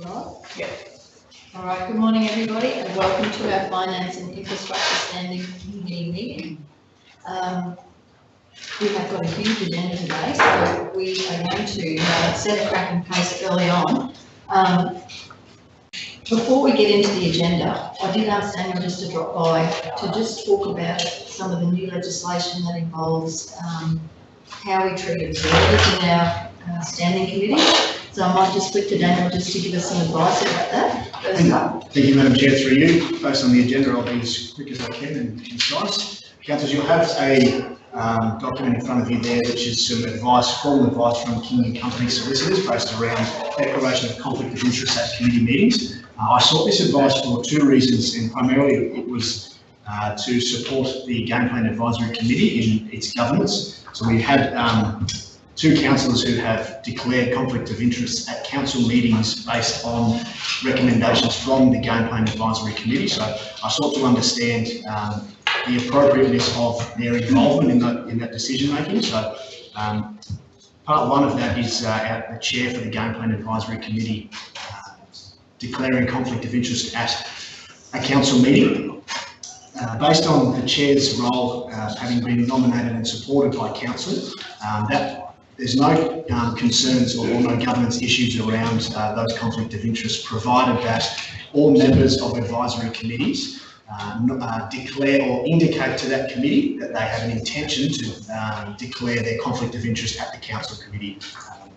Rob? Yeah. All right, good morning everybody and welcome to our Finance and Infrastructure Standing Committee meeting. We have got a huge agenda today, so we are going to set a cracking pace early on. Before we get into the agenda, I did ask Daniel just to drop by to just talk about some of the new legislation that involves how we treat observers in our standing committee. So I might just flip to Daniel just to give us some advice about that. Thank you, Madam Chair, through you. Based on the agenda, I'll be as quick as I can and concise. Councillors, you'll have a document in front of you there, which is some advice, formal advice from King & Company solicitors based around declaration of conflict of interest at committee meetings. I sought this advice for two reasons, and primarily it was to support the Game Plan Advisory Committee in its governance. So we had two councillors who have declared conflict of interest at council meetings based on recommendations from the Game Plan Advisory Committee. So I sought to understand the appropriateness of their involvement in that decision making. So part one of that is the chair for the Game Plan Advisory Committee declaring conflict of interest at a council meeting. Based on the chair's role having been nominated and supported by council, there's no concerns or no governance issues around those conflict of interest, provided that all members of advisory committees declare or indicate to that committee that they have an intention to declare their conflict of interest at the council committee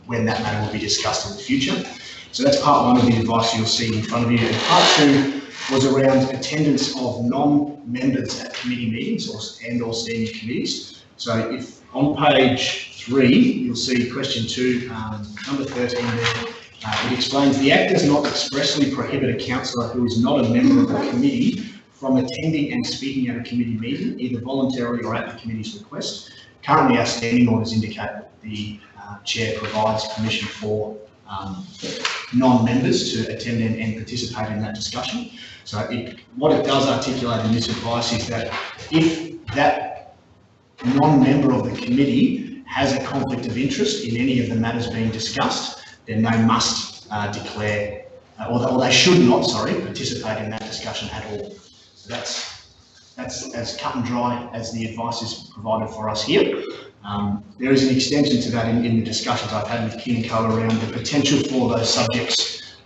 when that matter will be discussed in the future. So that's part one of the advice you'll see in front of you. And part two was around attendance of non-members at committee meetings or standing committees. So if on page 3, you'll see question 2, number 13 there. It explains the Act does not expressly prohibit a councillor who is not a member of the committee from attending and speaking at a committee meeting, either voluntarily or at the committee's request. Currently, our standing orders indicate that the chair provides permission for non-members to attend and participate in that discussion. So what it does articulate in this advice is that if that non-member of the committee has a conflict of interest in any of the matters being discussed, then they must declare, or they should not, participate in that discussion at all. So that's as cut and dry as the advice is provided for us here. There is an extension to that in the discussions I've had with King & Co around the potential for those subjects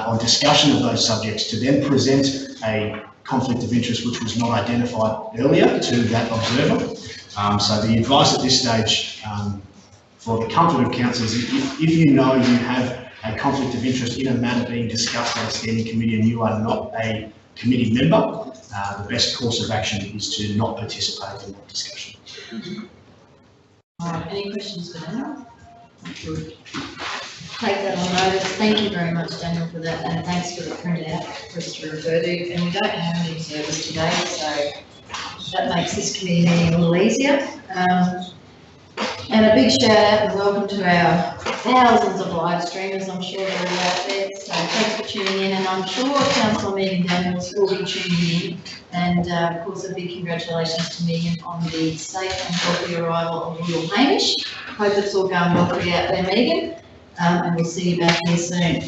or discussion of those subjects to then present a conflict of interest which was not identified earlier to that observer. So the advice at this stage for the comfort of councillors is if you know you have a conflict of interest in a matter being discussed at a standing committee and you are not a committee member, the best course of action is to not participate in that discussion. All right, any questions for Daniel? Good. Take that on notice. Thank you very much, Daniel, for that, and thanks for the printout for us to refer to. And we don't have any observers today, so that makes this committee meeting a little easier. And a big shout out and welcome to our thousands of live streamers. I'm sure they're all out there. So thanks for tuning in, and I'm sure Councillor Megan Daniels will be tuning in. And of course, a big congratulations to Megan on the safe and healthy arrival of little Hamish. Hope it's all going well for you out there, Megan. And we'll see you back here soon.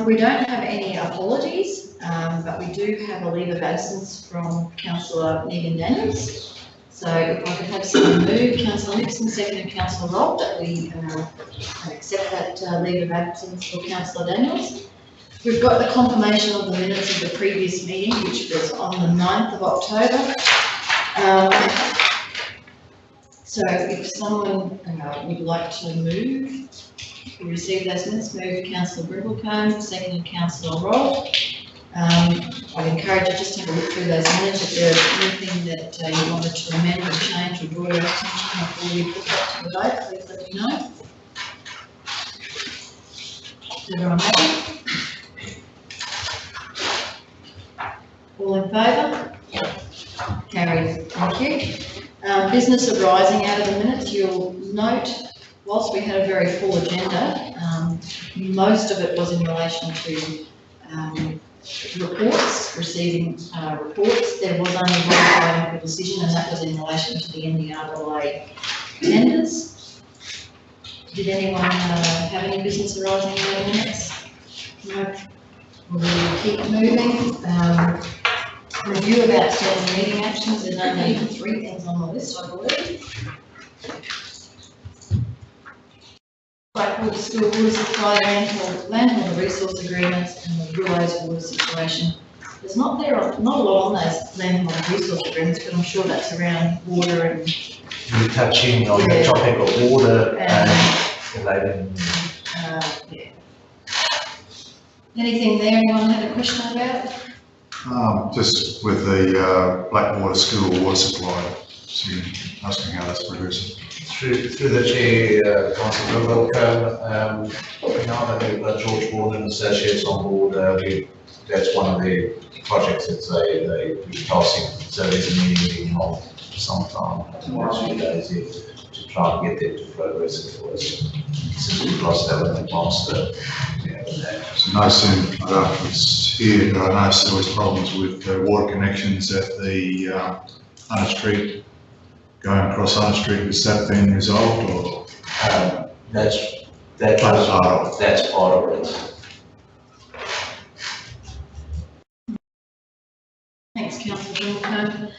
We don't have any apologies, but we do have a leave of absence from Councillor Megan Daniels. So if I could have someone move, Councillor Nixon, second Councillor Rob, that we accept that leave of absence for Councillor Daniels. We've got the confirmation of the minutes of the previous meeting, which was on the 9th of October. So if someone would like to move to receive those minutes, move Councillor Brimblecombe, second Councillor Rob. I'd encourage you just to have a look through those minutes. If there's anything that you wanted to amend or change or draw your attention before you put that to the vote, please let me know. Is everyone happy? All in favour? Carried. Thank you. Business arising out of the minutes, you'll note, whilst we had a very full agenda, most of it was in relation to reports, receiving reports. There was only one item for decision, and that was in relation to the NDRLA tenders. Did anyone have any business arising out of the minutes? No. We'll keep moving. Review of outstanding meeting actions. There's only 3 things on the list, I believe. Blackwood School Water Supply landholder resource agreements and the Willows water situation. There's not a lot on those landholder resource agreements, but I'm sure that's around water and. We're touching on the topic of water and related. Yeah. Anything there anyone had a question about? Just with the Blackwater School water supply, asking how that's progressing. Through the chair, Councillor welcome. Now that we've got George Bourne and Associates on board, that's one of the projects that they're passing. So there's a meeting being held sometime in the next few days here to try and get them to progress for us. Since we've lost that one master. So no soon it's here, but I know there was problems with water connections at the Hunter Street, going across Hunter Street. Is that being resolved or? That's part of it. Thanks, Councillor Duncan.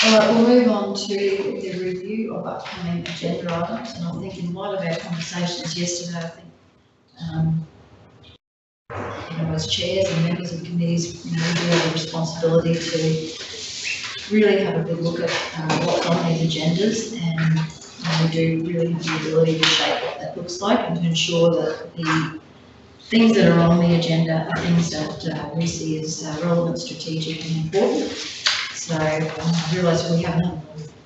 All right, we'll move on to the review of upcoming agenda items, and I think in light of our conversations yesterday, I think, as chairs and members of committees, we do have a responsibility to really have a good look at what's on these agendas, and we do really have the ability to shape what that looks like and to ensure that the things that are on the agenda are things that we see as relevant, strategic and important. So I realise we haven't had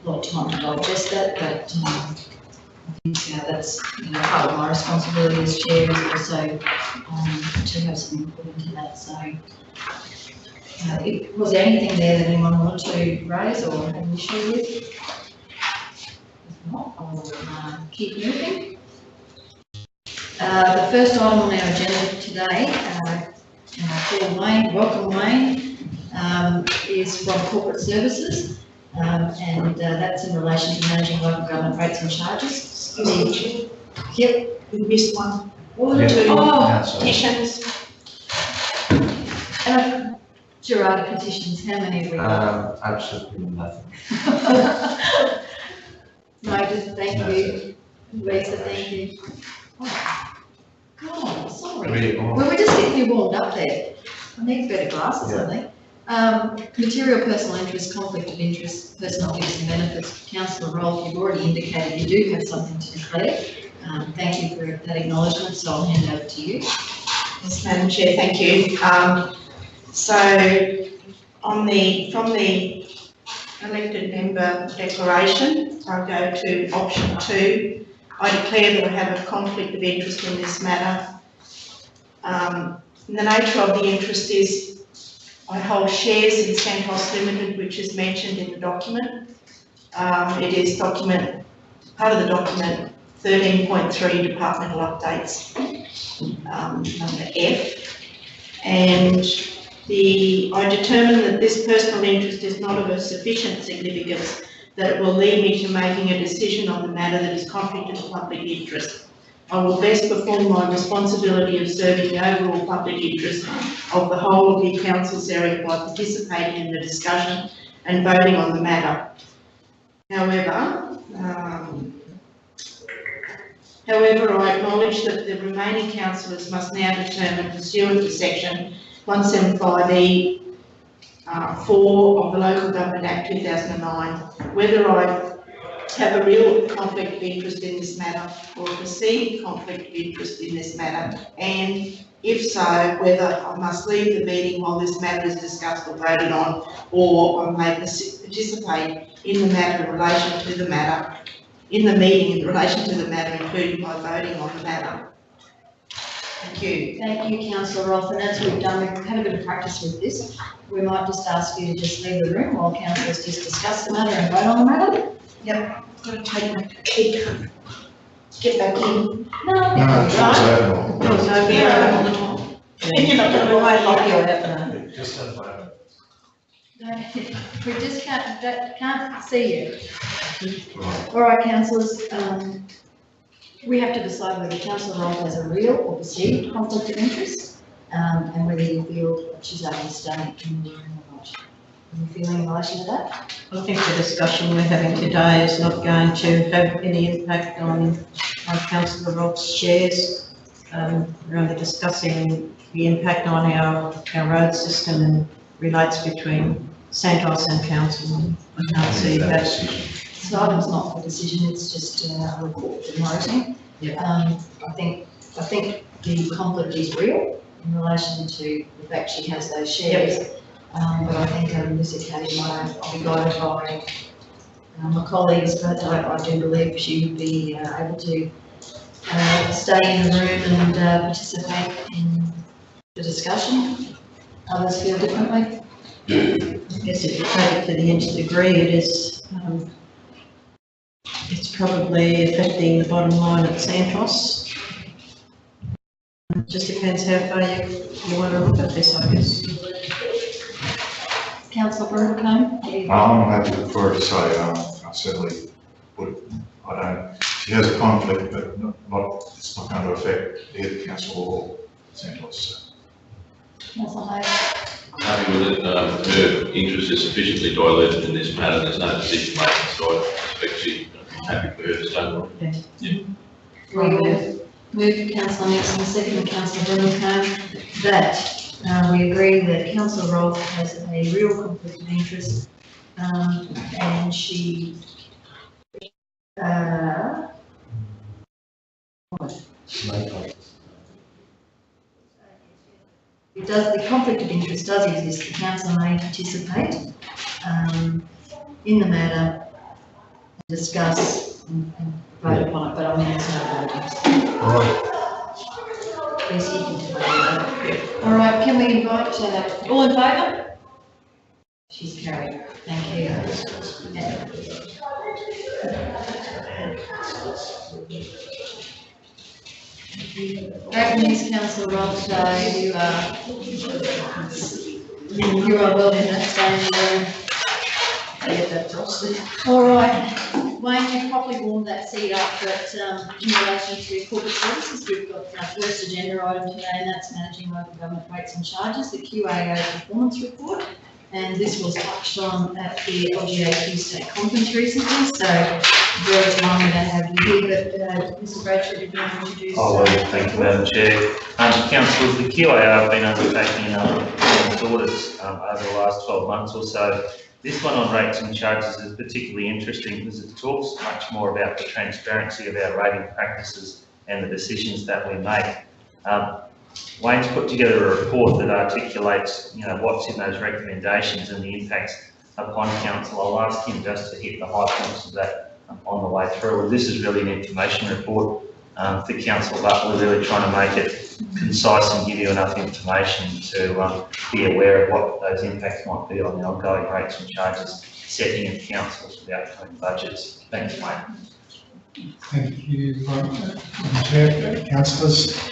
a lot of time to digest that, but I think that's part of my responsibility as chair is also to have some input into that. So was there anything there that anyone wanted to raise or have an issue with? If not, I'll keep moving. The first item on our agenda today, Paul Wayne, welcome Wayne, is from Corporate Services, and that's in relation to managing local government rates and charges. Yep. We missed one. Petitions. Gerard petitions, how many have we got? Absolutely nothing. Noted, thank you. Lisa, thank you. Oh, God, sorry. Really? Well, we're just getting you warmed up there. I need better glasses, I think. Material personal interest, conflict of interest, personal duties and benefits. Councillor Rolfe, you've already indicated you do have something to declare. Thank you for that acknowledgement, so I'll hand over to you. Yes, Madam Chair, thank you. So from the elected member declaration, I'll go to option 2. I declare that I have a conflict of interest in this matter. The nature of the interest is I hold shares in Santos Limited, which is mentioned in the document. It is part of the document 13.3 departmental updates, number F. And I determine that this personal interest is not of a sufficient significance that it will lead me to making a decision on the matter that is contrary to the public interest. I will best perform my responsibility of serving the overall public interest of the whole of the council's area by participating in the discussion and voting on the matter. However, I acknowledge that the remaining councillors must now determine, pursuant to section 175E 4 of the Local Government Act 2009, whether I have a real conflict of interest in this matter or a perceived conflict of interest in this matter, and if so, whether I must leave the meeting while this matter is discussed or voted on, or I may participate in the matter in relation to the matter, in the meeting in relation to the matter, including by voting on the matter. Thank you. Thank you, Councillor Rolfe, and as we've done, we've had a bit of practice with this. We might just ask you to just leave the room while councillors just discuss the matter and vote on the matter. Yep, I've got to take my key. Get back in. No, So be around all the time. You're not going to lie like you. Just a moment. We just can't see you. All right, councillors, we have to decide whether Councillor Rolfe has a real or perceived conflict of interest. and whether you feel she's able to stay in the room or not. Any feeling in relation to that? I think the discussion we're having today is not going to have any impact on councillor Roth's shares. We're only discussing the impact on our road system and relates between Santos and council. I can't see that. This item's not for decision, it's just a report for noting. Yeah. I think the conflict is real in relation to the fact she has those shares. But I think on this occasion I'll be guided by my colleagues, but I do believe she would be able to stay in the room and participate in the discussion. Others feel differently? I guess if you take it to the nth degree, it is, it's probably affecting the bottom line at Santos. It just depends how far you want to look at this, I guess. Councillor Brundlecombe? I'm happy for her to say, I certainly would, I don't, she has a conflict, but it's not going to affect either council or Santos. Councillor Hayes? I'm happy with it. Her interest is sufficiently diluted in this matter. There's no decision making, so I expect I'm happy for her to stay on. Move Councillor Nixon, second Councillor Brundlecombe, that we agree that Councillor Roth has a real conflict of interest, and she it does, the conflict of interest does exist. The council may participate in the matter, discuss and vote upon it, but I mean, it's no voting. All right. Yes, you can vote. All right, can we invite, all in favour? She's carried. Thank you. Great news, Councillor Roth, you are welcome to stay in the room. Get that toasted. All right, Wayne, you've probably warmed that seat up, but in relation to corporate services, we've got our first agenda item today, and that's managing local government rates and charges, the QAO performance report. And this was touched on at the LGAQ state conference recently, so very timely to have you here, but Mr. Bradshaw, did you want to introduce? Thank you, Madam Chair. Councillors, the QAO have been undertaking a number of performance audits over the last 12 months or so. This one on rates and charges is particularly interesting because it talks much more about the transparency of our rating practices and the decisions that we make. Wayne's put together a report that articulates, what's in those recommendations and the impacts upon council. I'll ask him just to hit the high points of that on the way through. This is really an information report for council, but we're really trying to make it concise and give you enough information to be aware of what those impacts might be on the ongoing rates and charges setting of councils for the upcoming budgets. Thank you, Wayne. Thank you, Madam Chair, councillors.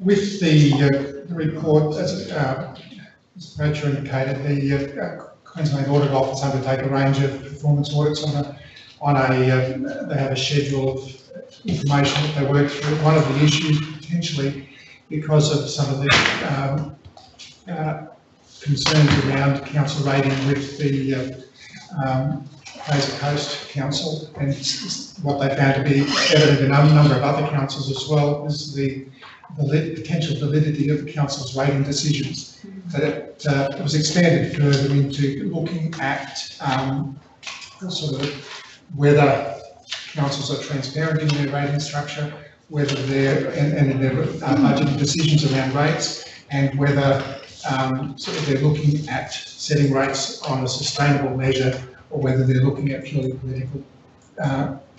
With the report, as Mr. Bradshaw indicated, the Queensland Audit Office undertake a range of performance audits they have a schedule of information that they work through. One of the issues potentially, because of some of the concerns around council rating with the Fraser Coast Council, and what they found to be evident in a number of other councils as well, is the potential validity of the council's rating decisions. That it was expanded further into looking at sort of whether councils are transparent in their rating structure, whether they're and in their budgeting decisions around rates, and whether sort of they're looking at setting rates on a sustainable measure, or whether they're looking at purely political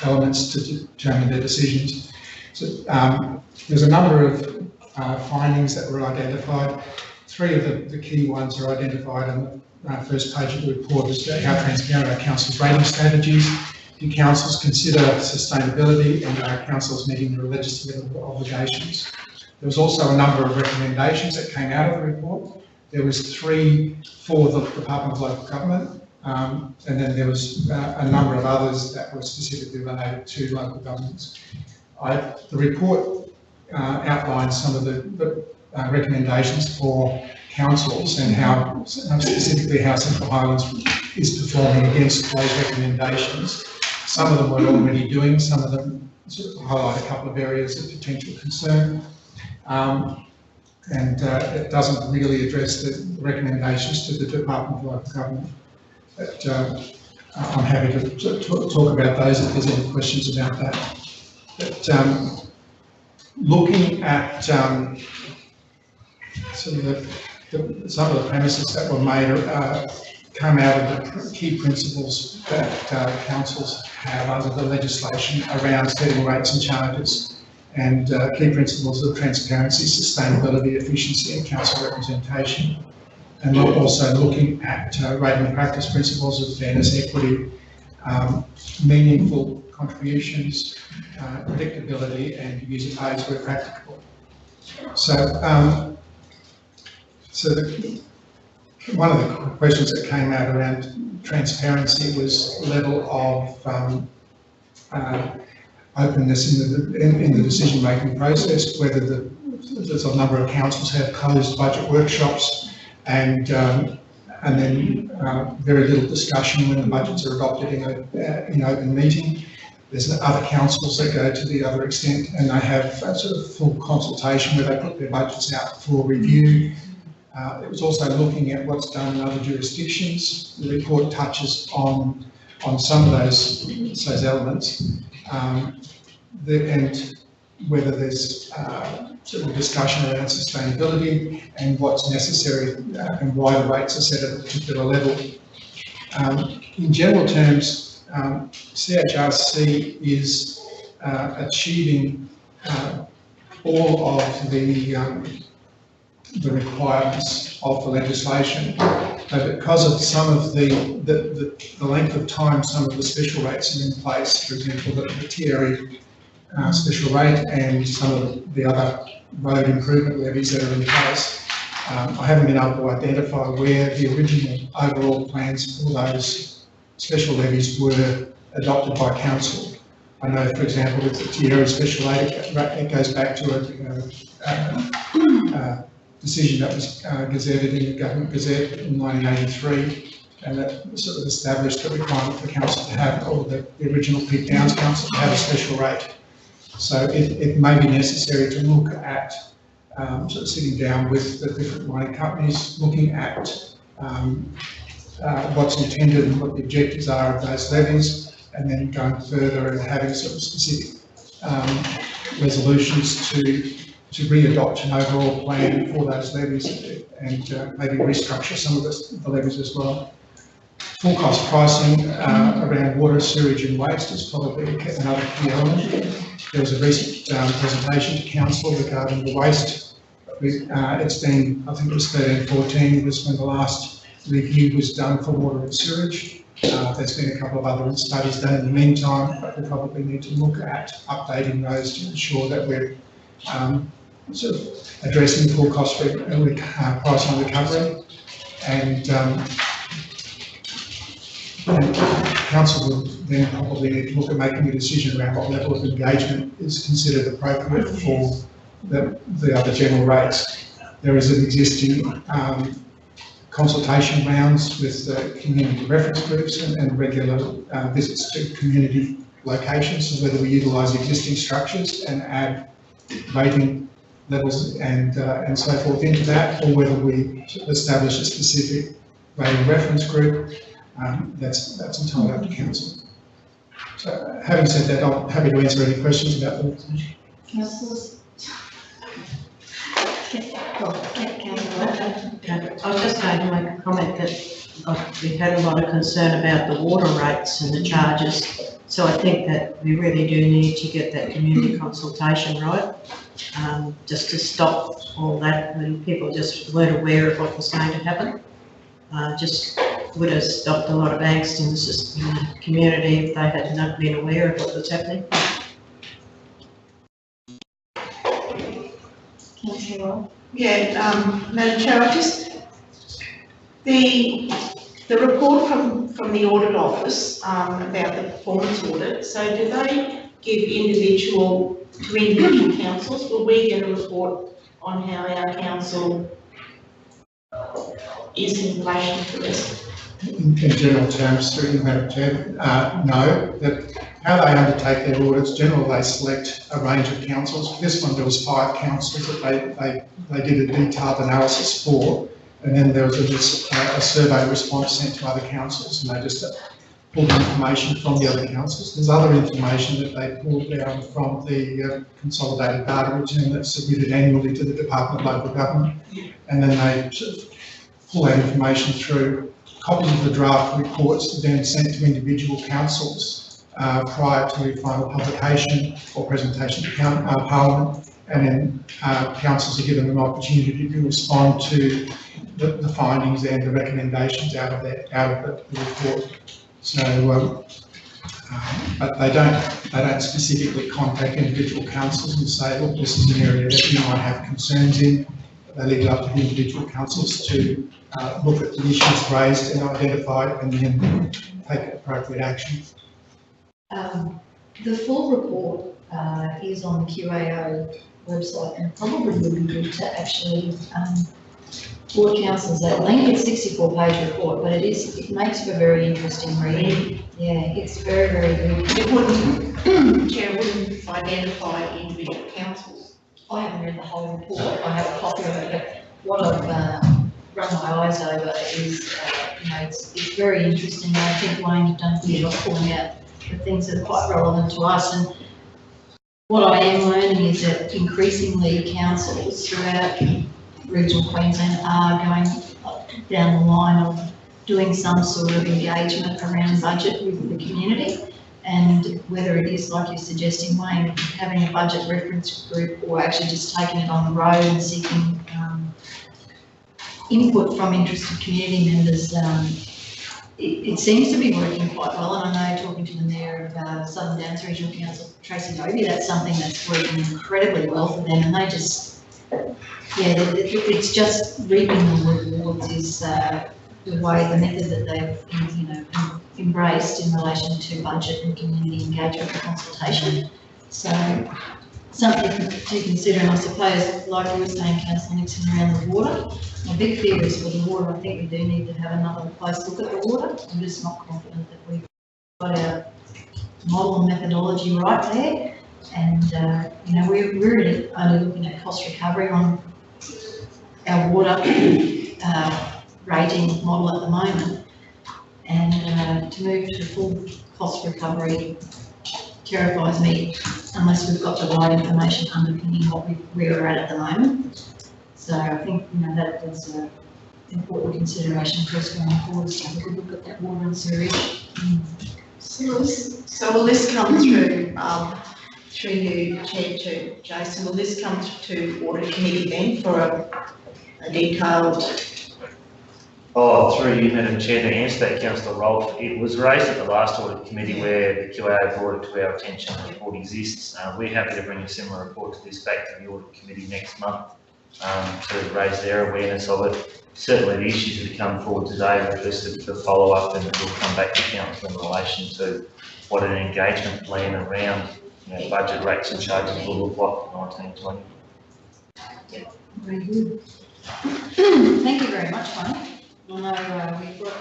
elements to determine their decisions. So there's a number of findings that were identified. Three of the key ones are identified on the first page of the report as to how transparent our council's rating strategies. Do councils consider sustainability, and are councils meeting their legislative obligations? There was also a number of recommendations that came out of the report. There was 3 for the Department of Local Government, and then there was a number of others that were specifically related to local governments. The report outlines some of the recommendations for councils and how, specifically how Central Highlands is performing against those recommendations. Some of them we're already doing, some of them sort of highlight a couple of areas of potential concern. It doesn't really address the recommendations to the Department of Local Government. But I'm happy to talk about those if there's any questions about that. But looking at sort of some of the premises that were made come out of the key principles that councils have under the legislation around setting rates and charges, and key principles of transparency, sustainability, efficiency and council representation. And we're also looking at rating and practice principles of fairness, equity, meaningful contributions, predictability and user pays where practicable. So, one of the questions that came out around transparency was level of openness in the decision-making process, whether there's a number of councils have closed budget workshops and then very little discussion when the budgets are adopted in open meeting. There's other councils that go to the other extent and they have sort of full consultation where they put their budgets out for review. It was also looking at what's done in other jurisdictions. The report touches on some of those elements, and whether there's sort of discussion around sustainability and what's necessary and why the rates are set at a particular level. In general terms, CHRC is achieving all of the requirements of the legislation, but because of some of the length of time some of the special rates are in place, for example, the Thierry special rate and some of the other road improvement levies that are in place, I haven't been able to identify where the original overall plans for those special levies were adopted by council. I know, for example, with the Thierry special rate, it goes back to a decision that was gazetted in the Government Gazette in 1983, and that sort of established the requirement for council to have, or the original Peak Downs Council to have a special rate. So it may be necessary to look at sort of sitting down with the different mining companies, looking at what's intended and what the objectives are of those levies, and then going further and having sort of specific resolutions to re-adopt an overall plan for those levies and maybe restructure some of the levies as well. Full cost pricing around water, sewage and waste is probably another key element. There was a recent presentation to council regarding the waste. It's been, I think it was 13-14 was when the last review was done for water and sewage. There's been a couple of other studies done in the meantime, but we probably need to look at updating those to ensure that we're sort of addressing full cost pricing recovery, and council will then probably need to look at making a decision around what level of engagement is considered appropriate for the other general rates. There is an existing consultation rounds with community reference groups and regular visits to community locations, so whether we utilise existing structures and add rating levels and so forth into that, or whether we establish a specific rating reference group, that's entirely up to council. So having said that, I'm happy to answer any questions about that. Councillors? I was just going to make a comment that we've had a lot of concern about the water rates and the charges. So I think that we really do need to get that community consultation right, just to stop all that when people just weren't aware of what was going to happen. Just would have stopped a lot of angst in the community if they had not been aware of what was happening. Councillor? Yeah, Madam Chair, the report from the audit office about the performance audit, so do they give to individual councils? Will we get a report on how our council is in relation to this? In general terms, through you, Madam Chair, no. That how they undertake their audits, generally they select a range of councils. For this one, there was 5 councils that they did a detailed analysis for, and then there was a survey response sent to other councils, and they just pulled information from the other councils. There's other information that they pulled down from the consolidated data return that's submitted annually to the Department of Local Government, and then they sort of pull that information through. Copies of the draft reports are then sent to individual councils prior to final publication or presentation to Parliament, and then councils are given an opportunity to respond to the findings and the recommendations out of the report. So, but they don't specifically contact individual councils and say, look, this is an area that you might have concerns in. They leave it up to the individual councils to look at the issues raised and identify and then take appropriate action. The full report is on the QAO website, and probably would be good to actually board councils that link. It's 64-page report, but it makes for very interesting reading. Yeah, it's very, very good. It wouldn't, Chair, wouldn't identify individual councils. I haven't read the whole report. I have a copy of it, but what I've run my eyes over is, it's very interesting. I think Wayne, you've done a good job pulling out the things that are quite relevant to us. And what I am learning is that increasingly councils throughout regional Queensland are going down the line of doing some sort of engagement around budget with the community. And whether it is, like you're suggesting, Wayne, having a budget reference group, or actually just taking it on the road and seeking input from interested community members, it seems to be working quite well. And I know, talking to the Mayor of Southern Downs Regional Council, Tracy Dobie, that's something that's working incredibly well for them. And they just, it's just reaping the rewards is the way, the method that they've, embraced in relation to budget and community engagement and consultation. So something to consider, and I suppose, like you were saying, Councillor Nixon, around the water. My big fear is for the water. I think we do need to have another close look at the water. I'm just not confident that we've got our model and methodology right there. And we're really only looking at cost recovery on our water rating model at the moment. And to move to full cost recovery terrifies me unless we've got the right information underpinning what we're at the moment. So I think that's an important consideration for us going forward. So have a good look at that water and sewerage. So will this come through you, Chair, to Jason? Will this come to audit committee then for a detailed? Through you, Madam Chair, to answer that, Councillor Rolfe, it was raised at the last audit committee where the QA brought it to our attention. The report exists. We're happy to bring a similar report to this back to the audit committee next month to raise their awareness of it. Certainly the issues that have come forward today are requested for follow-up, and we'll come back to Council in relation to what an engagement plan around budget rates and charges will look like for 1920. Yep, very good. Thank you very much, Wayne. I know we've got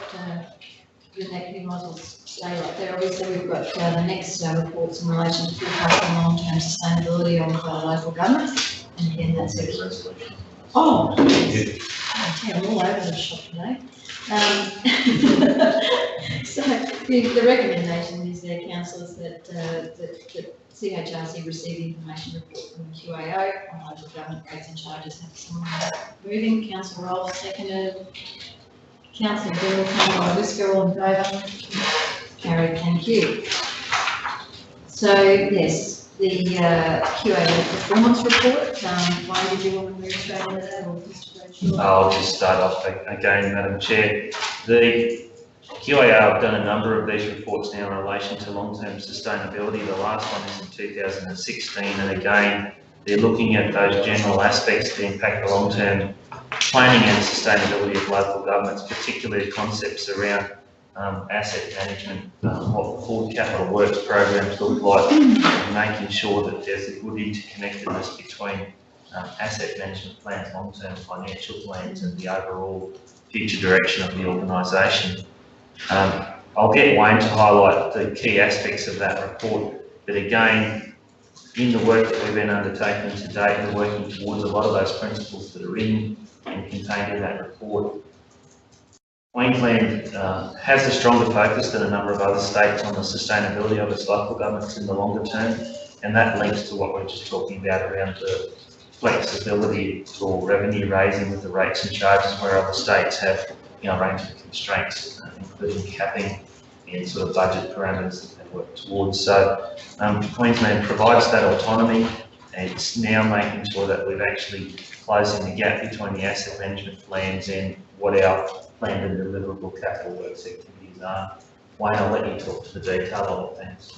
your next, you might as well stay right there. Obviously, we've got the next reports in relation to forecast and long-term sustainability of local government. And again, that's a resolution. Oh, yes. I'm all over the shop today. So the recommendation is there, councillors, that CHRC receive the information report from the QAO on local government rates and charges. Have someone moving? Councillor Rolfe, seconded. Councillor Bill, Councillor Whisker, all in favour? Carried, thank you. So, yes, the QA performance report. Why did you want to move straight into that, or Mr. Bradshaw? I'll just start off again, Madam Chair. The QAR have done a number of these reports now in relation to long-term sustainability. The last one is in 2016, and again, they're looking at those general aspects that impact the long-term planning and sustainability of local governments, particularly concepts around asset management, what the full capital works programs look like, and making sure that there's a good interconnectedness between asset management plans, long-term financial plans, and the overall future direction of the organisation. I'll get Wayne to highlight the key aspects of that report, but again, in the work that we've been undertaking to date, we're working towards a lot of those principles that are in and contained in that report. Queensland has a stronger focus than a number of other states on the sustainability of its local governments in the longer term, and that links to what we're just talking about around the flexibility for revenue raising with the rates and charges, where other states have, you know, a range of constraints, including capping and sort of budget parameters that they work towards. So Queensland provides that autonomy, and it's now making sure that we're actually closing the gap between the asset management plans and what our planned and deliverable capital works activities are. Wayne, I'll let you talk to the detail of it, thanks.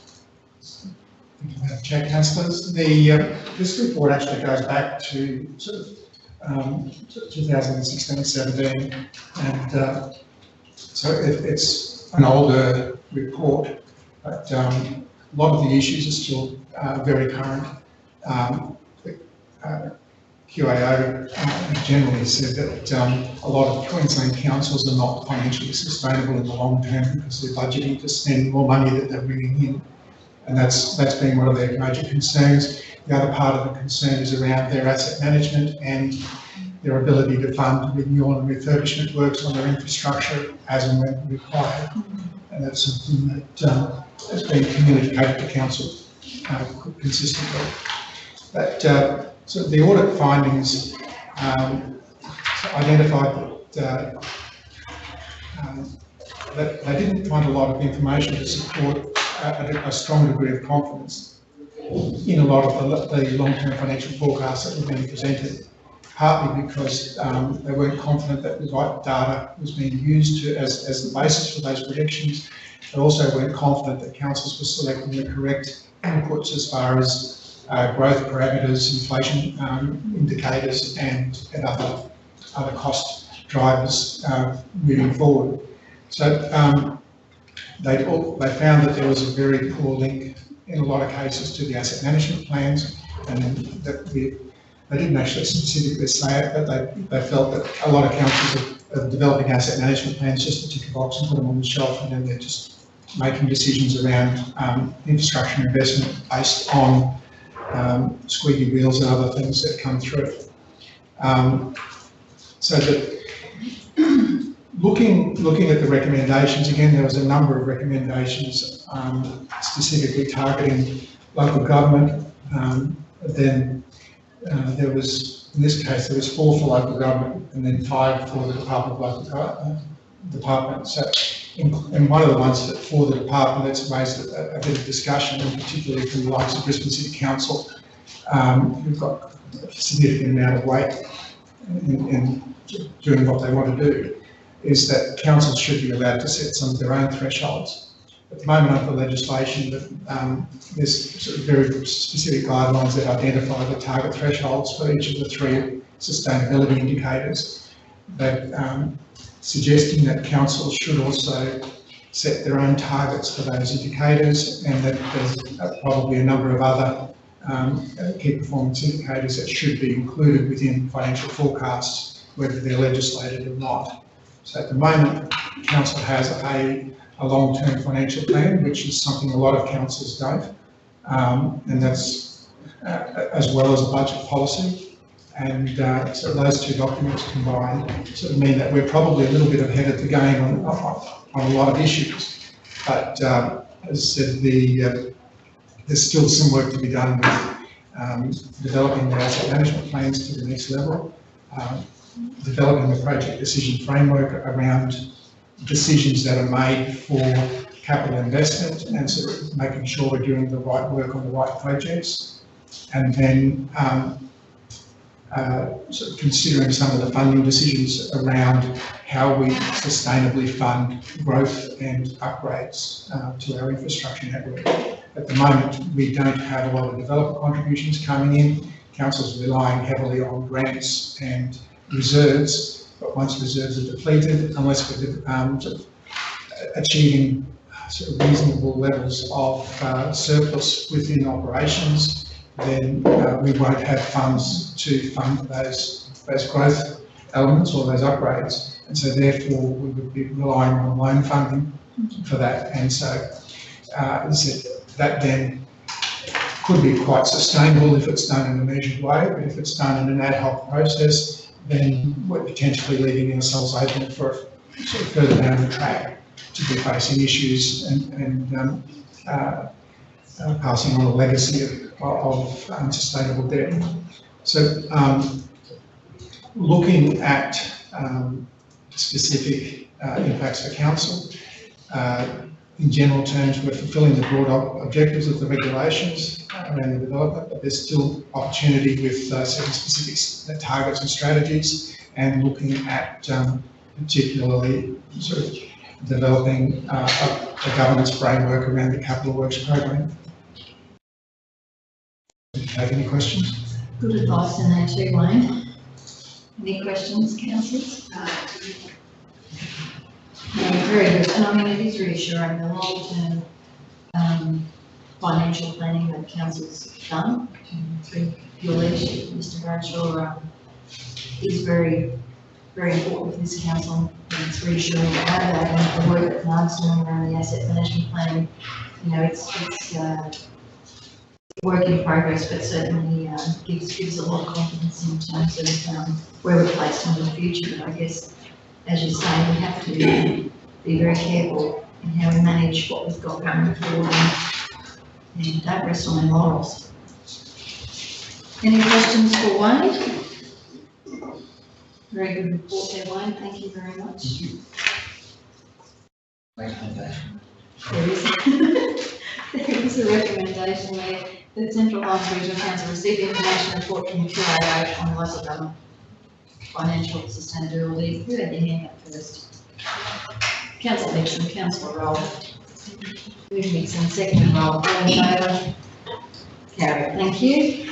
Thank you, Madam Chair, councillors. This report actually goes back to sort of 2016-17, and so it's an older report, but a lot of the issues are still very current. QAO generally said that a lot of Queensland councils are not financially sustainable in the long term because they're budgeting to spend more money that they're bringing in, and that's been one of their major concerns. The other part of the concern is around their asset management and their ability to fund renewal and refurbishment works on their infrastructure as and when required, and that's something that has been communicated to council consistently. But so the audit findings identified that they didn't find a lot of information to support a strong degree of confidence in a lot of the long-term financial forecasts that were being presented, partly because they weren't confident that the right data was being used as the basis for those predictions. They also weren't confident that councils were selecting the correct inputs as far as growth parameters, inflation indicators, and other cost drivers moving forward. So they found that there was a very poor link in a lot of cases to the asset management plans, and that they didn't actually specifically say it, but they felt that a lot of councils are developing asset management plans just to tick a box and put them on the shelf, and then they're just making decisions around infrastructure investment based on squeaky wheels and other things that come through. So that looking at the recommendations, again, there was a number of recommendations specifically targeting local government. Then there was, in this case, there was 4 for local government and then 5 for the Department of Local Department. So and one of the ones that for the department that's raised a bit of discussion, and particularly from the likes of Brisbane City Council, who've got a significant amount of weight in doing what they want to do, is that councils should be allowed to set some of their own thresholds. At the moment under the legislation, there's sort of very specific guidelines that identify the target thresholds for each of the 3 sustainability indicators. They're suggesting that councils should also set their own targets for those indicators, and that there's probably a number of other key performance indicators that should be included within financial forecasts, whether they're legislated or not. So at the moment, council has a long-term financial plan, which is something a lot of councils don't, and that's as well as a budget policy. And so those 2 documents combined sort of mean that we're probably a little bit ahead of the game on a lot of issues. But as I said, there's still some work to be done with developing the asset management plans to the next level, developing the project decision framework around decisions that are made for capital investment, and sort of making sure we're doing the right work on the right projects, and then sort of considering some of the funding decisions around how we sustainably fund growth and upgrades to our infrastructure network. At the moment, we don't have a lot of developer contributions coming in. Council's relying heavily on grants and reserves, but once reserves are depleted, unless we're sort of achieving sort of reasonable levels of surplus within operations, then we won't have funds to fund those growth elements or those upgrades. And so therefore we would be relying on loan funding for that. And so as I said, that then could be quite sustainable if it's done in a measured way, but if it's done in an ad hoc process, then we're potentially leaving ourselves open for sort of further down the track to be facing issues and passing on a legacy of unsustainable debt. So looking at specific impacts for council, in general terms, we're fulfilling the broad objectives of the regulations around the development, but there's still opportunity with certain specific targets and strategies, and looking at particularly sort of developing a governance framework around the capital works program. Do you have any questions? Good advice in there too, Wayne. Any questions, councillors? Very good, and I mean, it is reassuring the long-term financial planning that council's done through your leadership, Mr. Bradshaw, is very, very important for this council. And it's reassuring to have that, and the work that Mark's doing around the asset management planning, you know, it's work in progress, but certainly gives a lot of confidence in terms of where we're placed in the future. But I guess, as you say, we have to be very careful in how we manage what we've got going forward and don't rest on our laurels. Any questions for Wayne? Very good report there, Wayne. Thank you very much. Recommendation. There is a recommendation where the Central Highlands Regional Council received information report from the QAO on local government financial sustainability. Who had their hand up first? Councillor Nixon, Councillor Roll. Who's Nixon, second Roll. All in favour? Carried. Thank you.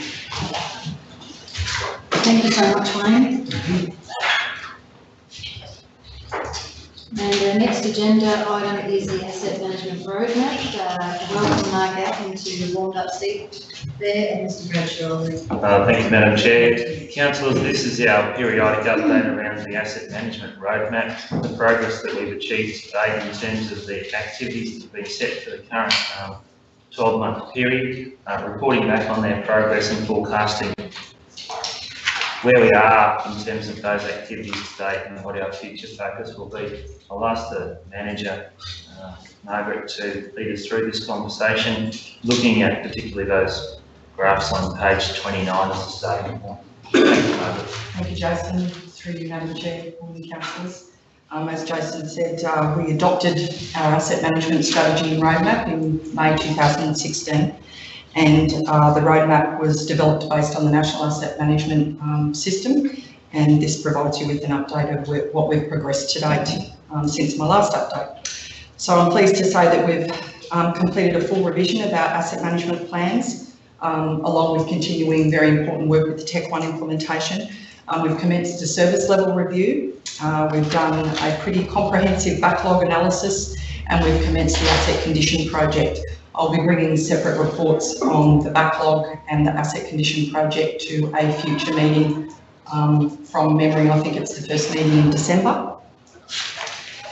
Thank you so much, Wayne. And the next agenda item is the asset management roadmap. Welcome Mark Atkin to the warmed up seat there, and Mr. Bradshaw. Thank you, Madam Chair. Councillors, this is our periodic update around the asset management roadmap, the progress that we've achieved today in terms of the activities that have been set for the current 12-month period, reporting back on their progress and forecasting where we are in terms of those activities today and what our future focus will be. I'll ask the manager, Margaret, to lead us through this conversation, looking at particularly those graphs on page 29 of the statement. Thank you, Margaret. Thank you, Jason. Through you, Madam Chair, all the councillors. As Jason said, we adopted our asset management strategy and roadmap in May 2016. And the roadmap was developed based on the National Asset Management System, and this provides you with an update of what we've progressed to date since my last update. So I'm pleased to say that we've completed a full revision of our asset management plans, along with continuing very important work with the Tech One implementation. We've commenced a service level review. We've done a pretty comprehensive backlog analysis, and we've commenced the asset condition project. I'll be bringing separate reports on the backlog and the asset condition project to a future meeting. From memory, I think it's the first meeting in December.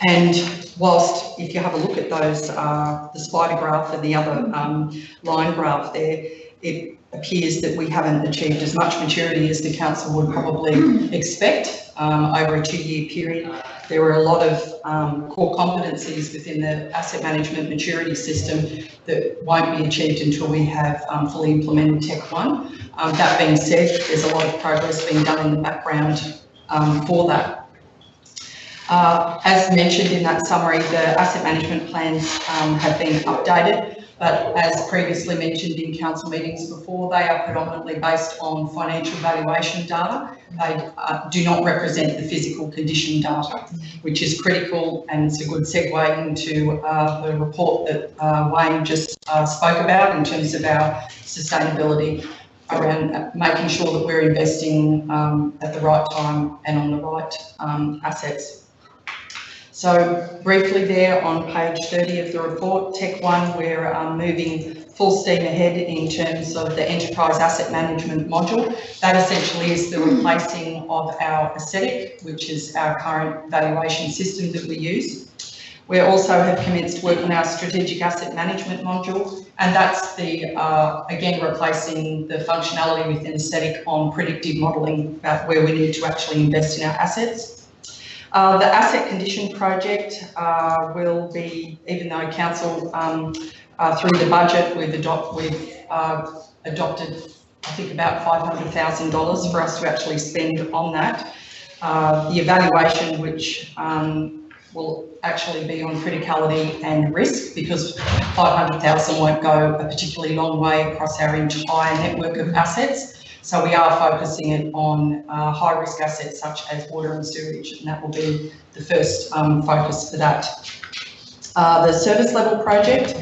And whilst, if you have a look at those, the spider graph and the other line graph there, it appears that we haven't achieved as much maturity as the council would probably expect over a 2-year period. There were a lot of core competencies within the asset management maturity system that won't be achieved until we have fully implemented Tech One. That being said, there's a lot of progress being done in the background for that. As mentioned in that summary, the asset management plans have been updated. But as previously mentioned in council meetings before, they are predominantly based on financial valuation data. They do not represent the physical condition data, which is critical, and it's a good segue into the report that Wayne just spoke about in terms of our sustainability around making sure that we're investing at the right time and on the right assets. So briefly there on page 30 of the report, Tech One, we're moving full steam ahead in terms of the enterprise asset management module. That essentially is the replacing of our Ascetic, which is our current valuation system that we use. We also have commenced work on our strategic asset management module, and that's the, again, replacing the functionality within Ascetic on predictive modelling about where we need to actually invest in our assets. The asset condition project will be, even though council, through the budget, we've adopted, I think, about $500,000 for us to actually spend on that. The evaluation, which will actually be on criticality and risk, because 500,000 won't go a particularly long way across our entire network of assets. So we are focusing it on high risk assets such as water and sewage, and that will be the first focus for that. The service level project,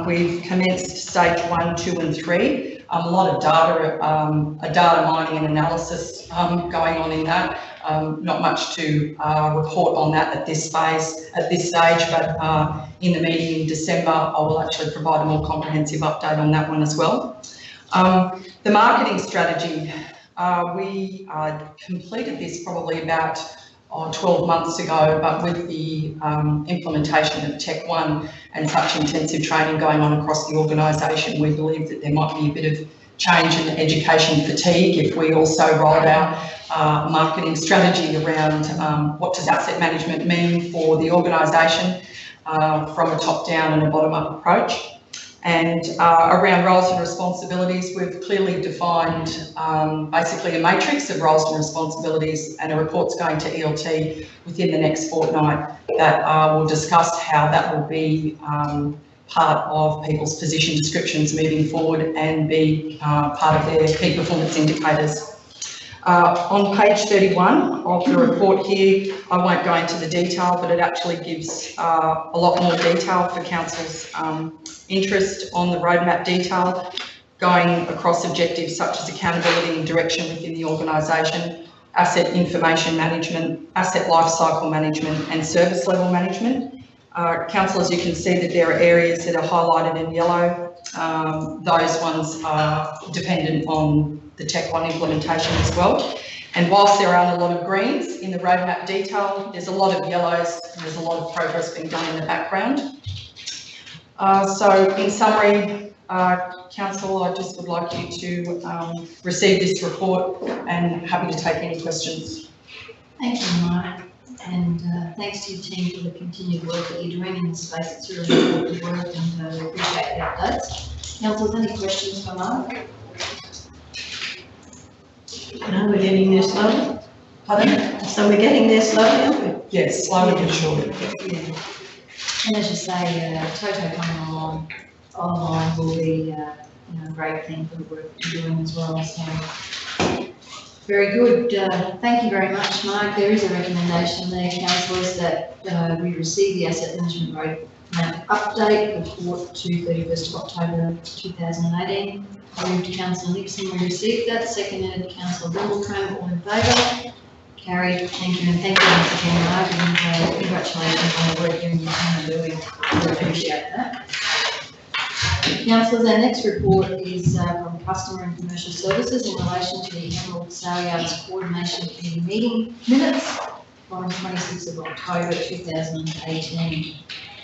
we've commenced stage 1, 2 and 3. A lot of data mining and analysis going on in that. Not much to report on that at this stage, but in the meeting in December, I will actually provide a more comprehensive update on that one as well. The marketing strategy, we completed this probably about 12 months ago, but with the implementation of Tech One and such intensive training going on across the organisation, we believe that there might be a bit of change in education fatigue if we also rolled out marketing strategy around what does asset management mean for the organisation from a top-down and a bottom-up approach. And around roles and responsibilities, we've clearly defined basically a matrix of roles and responsibilities, and a report's going to ELT within the next fortnight that will discuss how that will be part of people's position descriptions moving forward and be part of their key performance indicators. On page 31 of the report here, I won't go into the detail, but it actually gives a lot more detail for council's interest on the roadmap detail, going across objectives such as accountability and direction within the organisation, asset information management, asset lifecycle management and service level management. Council, as you can see, that there are areas that are highlighted in yellow. Those ones are dependent on the Tech One implementation as well. And whilst there are a lot of greens in the roadmap detail, there's a lot of yellows and there's a lot of progress being done in the background. So in summary, Council, I just would like you to receive this report and happy to take any questions. Thank you, Mark, and thanks to your team for the continued work that you're doing in this space. It's really important work, and we appreciate the updates. Council, any questions for Mark? No, we're getting there slowly. Pardon? So we're getting there slowly, aren't we? Yes, slowly but surely. Yeah. And as you say, Toto coming online will be a great thing for the work you're doing as well. So very good. Thank you very much, Mark. There is a recommendation there, councillors, that we receive the asset management roadmap update report to 31st of October 2018. Moved Councillor Nixon, we received that. Seconded Councillor Wimbledon, all in favour. Carried. Thank you, and thank you once again, Mark, and congratulations on the work you and your team are doing. We appreciate that. Councillors, our next report is from Customer and Commercial Services in relation to the Emerald Saleyards Coordination Committee meeting minutes from 26th of October 2018.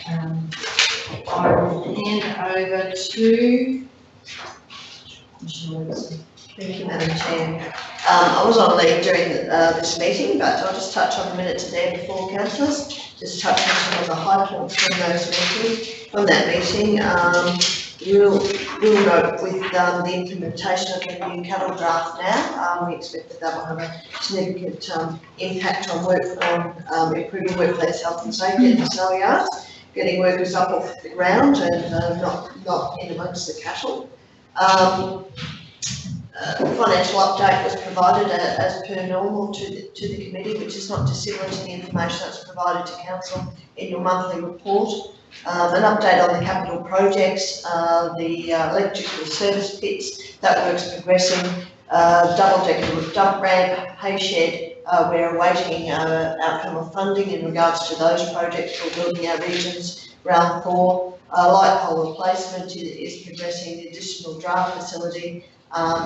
I will hand over to Thank you, Madam Chair. I was on leave during this meeting, but I'll just touch on the minutes there before councillors. Just touch on some of the high points from those meetings. From that meeting, we'll note with the implementation of the new cattle draft now, we expect that will have a significant impact on improving workplace health and safety in the Saleyards, getting workers up off the ground and not in amongst the cattle. Financial update was provided as per normal to the committee, which is not dissimilar to the information that's provided to council in your monthly report. An update on the capital projects, the electrical service pits, that work's progressing, double ramp, hay shed, we're awaiting outcome of funding in regards to those projects for building our regions round 4. Light pole replacement is progressing. The additional draft facility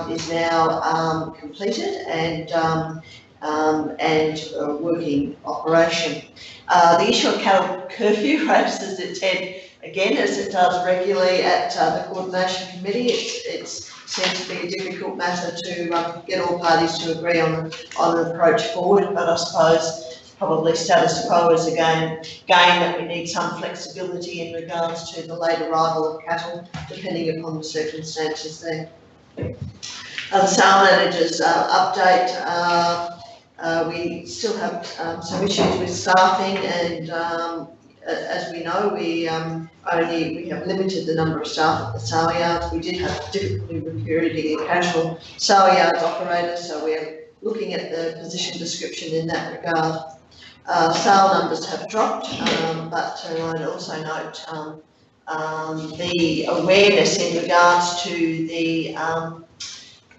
is now completed and working operation. The issue of cattle curfew races its head again, as it does regularly at the Coordination Committee. It seems to be a difficult matter to get all parties to agree on an approach forward, but I suppose probably status quo is again that we need some flexibility in regards to the late arrival of cattle, depending upon the circumstances there. The sale managers update. We still have some issues with staffing, and as we know, we have limited the number of staff at the sale yards. We did have difficulty recruiting a casual sale yards operator, so we're looking at the position description in that regard. Sale numbers have dropped, but I'd also note the awareness in regards to the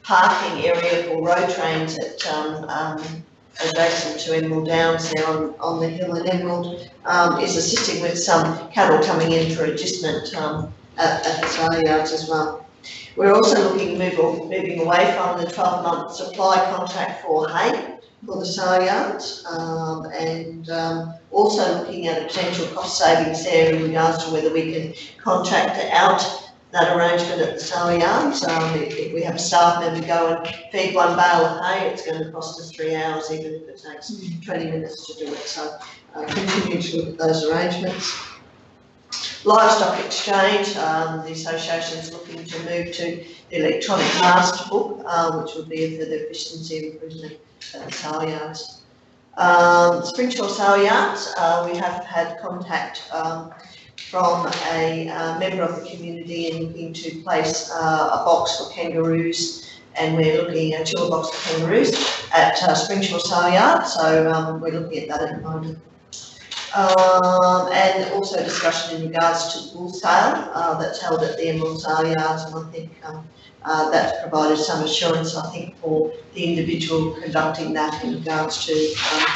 parking area for road trains at adjacent to Emerald Downs there on the hill in Emerald is assisting with some cattle coming in for adjustment at the sale yards as well. We're also moving away from the 12-month supply contract for hay for the sale yards, and also looking at a potential cost savings there in regards to whether we can contract out that arrangement at the sale yards. If we have a staff member go and feed one bale of hay, it's going to cost us 3 hours, even if it takes 20 minutes to do it. So continue to look at those arrangements. Livestock exchange, the association is looking to move to the electronic master book, which would be a further efficiency improvement at the sale yards. Springsure sale yards, we have had contact from a member of the community in looking to place a box for kangaroos, and we're looking at a chiller box for kangaroos at Springsure sale yard, so we're looking at that at the moment. And also discussion in regards to bull sale that's held at the Emerald sale yards, and I think that's provided some assurance, I think, for the individual conducting that in regards to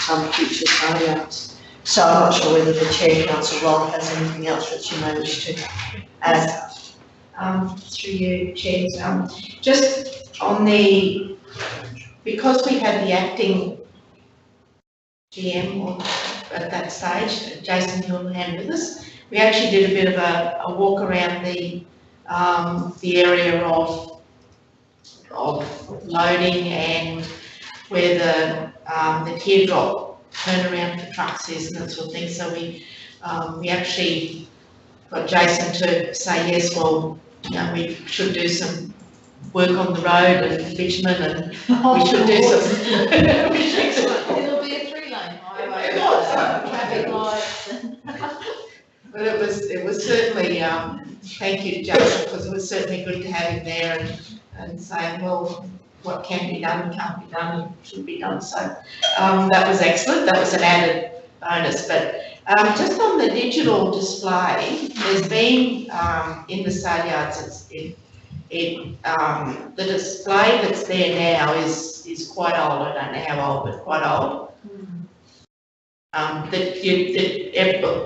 some future sale yards. So I'm not sure whether the Chair, Councillor Roll, has anything else that she may wish to add. Through you, Chair. Just on because we had the acting GM at that stage, Jason Hillhan with us, we actually did a bit of a walk around the area of loading and where the teardrop turnaround for trucks is and that sort of thing. So we actually got Jason to say, yes, well, we should do some work on the road and bitumen, and we should do some. Excellent. It'll be a 3-lane highway. Traffic lights. But it was certainly, thank you to Jason, because it was certainly good to have him there and saying, well, what can be done, can't be done, and should be done. So that was excellent. That was an added bonus. But just on the digital display, there's been in the sale yards, the display that's there now is quite old. I don't know how old, but quite old.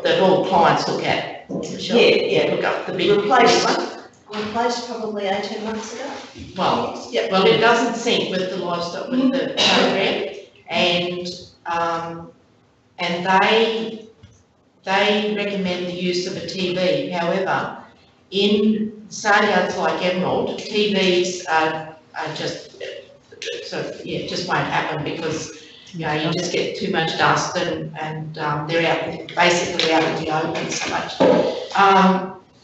That all clients look at. Yeah. Look up the big one. Replaced probably 18 months ago. Well, Yep. well, it doesn't sync with the livestock, with the program, and they recommend the use of a TV. However, in sale yards like Emerald, TVs are just just won't happen, because you just get too much dust, and they're basically out in the open so much.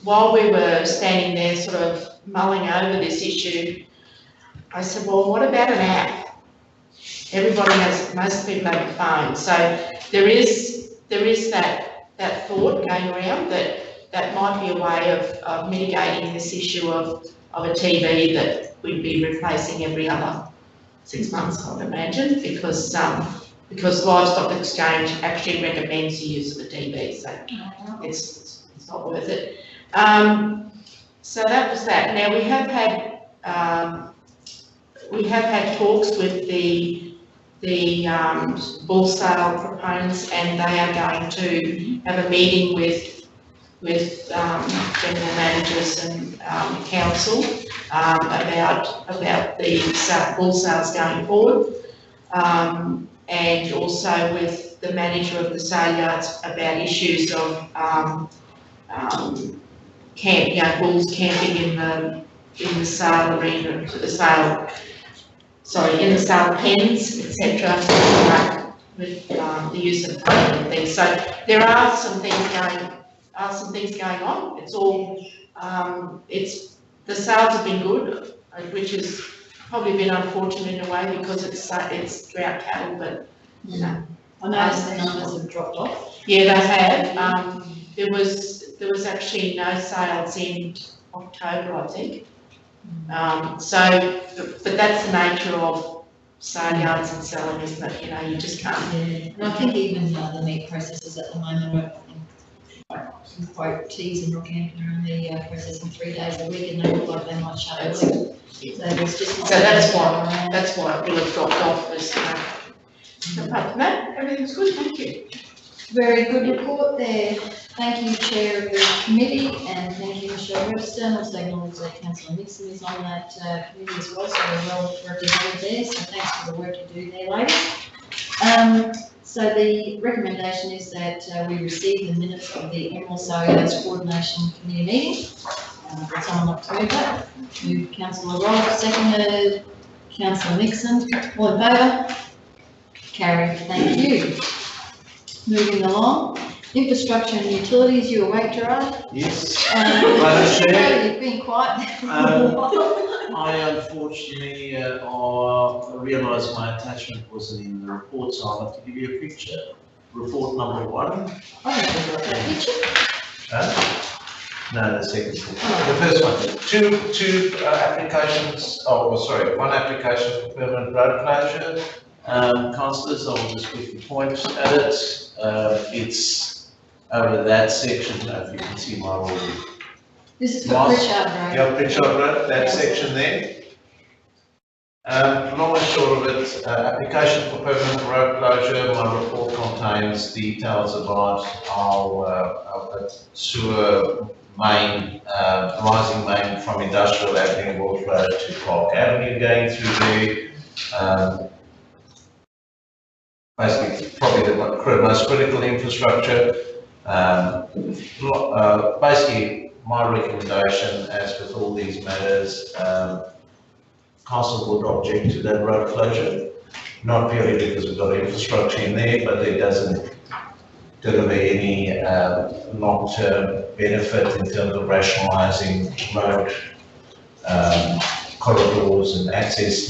While we were standing there sort of mulling over this issue, I said, well, what about an app? Most people have a phone. So there is that thought going around that might be a way of mitigating this issue of a TV that we'd be replacing every other 6 months, I would imagine, because Livestock Exchange actually recommends the use of a TV, so it's not worth it. So that was that. Now we have had talks with the the bull sale proponents, and they are going to have a meeting with general managers and council about the bull sales going forward, and also with the manager of the sale yards about issues of bulls camping in the sale arena, in the sale pens, etc. With the use of paint and things. So there are some things going on. It's all the sales have been good, which has probably been unfortunate in a way because it's drought cattle, but you know. I noticed the numbers have dropped off. Yeah, they have. There was actually no sales in October, I think. But that's the nature of sale yards and selling, isn't it? You know, you just can't. Yeah. And I think even the meat processors at the moment are quite teasing Rockhampton are only processing 3 days a week, and they look like they might shut early. So there's just not that's why it will have dropped off. Apart from that, everything's good. Thank you. Very good report there. Thank you, Chair of the committee, and thank you, Michelle Webster. And also acknowledge that Councillor Nixon is on that committee as well, so we're well represented there. So thanks for the work you do there, ladies. So the recommendation is that we receive the minutes of the Emerald Sale Yards Coordination Committee meeting. Would someone like to move that? Move Councillor Robb, seconded Councillor Nixon. All in favour? Carried. Thank you. Moving along. Infrastructure and utilities, you awake, Gerard? Yes. Madam Chair. You've been quiet there for a while. I unfortunately realised my attachment wasn't in the report, so I'll have to give you a picture. Report number 1. I don't know that picture. No, the second one. The first one, two applications, one application for permanent road closure. Councillors, I will just quickly point at it. It's over that section, if you can see my rule. This is for Pritchard Road. Yeah, Pritchard Road, that section there. Long and short of it, application for permanent road closure. My report contains details about our sewer main, rising main from Industrial Avenue, Wolf Road to Park Avenue going through there. Basically, probably the most critical infrastructure. Basically, my recommendation, as with all these matters, council would object to that road closure, not purely because we've got infrastructure in there, but it doesn't deliver any long-term benefit in terms of rationalising road corridors and access.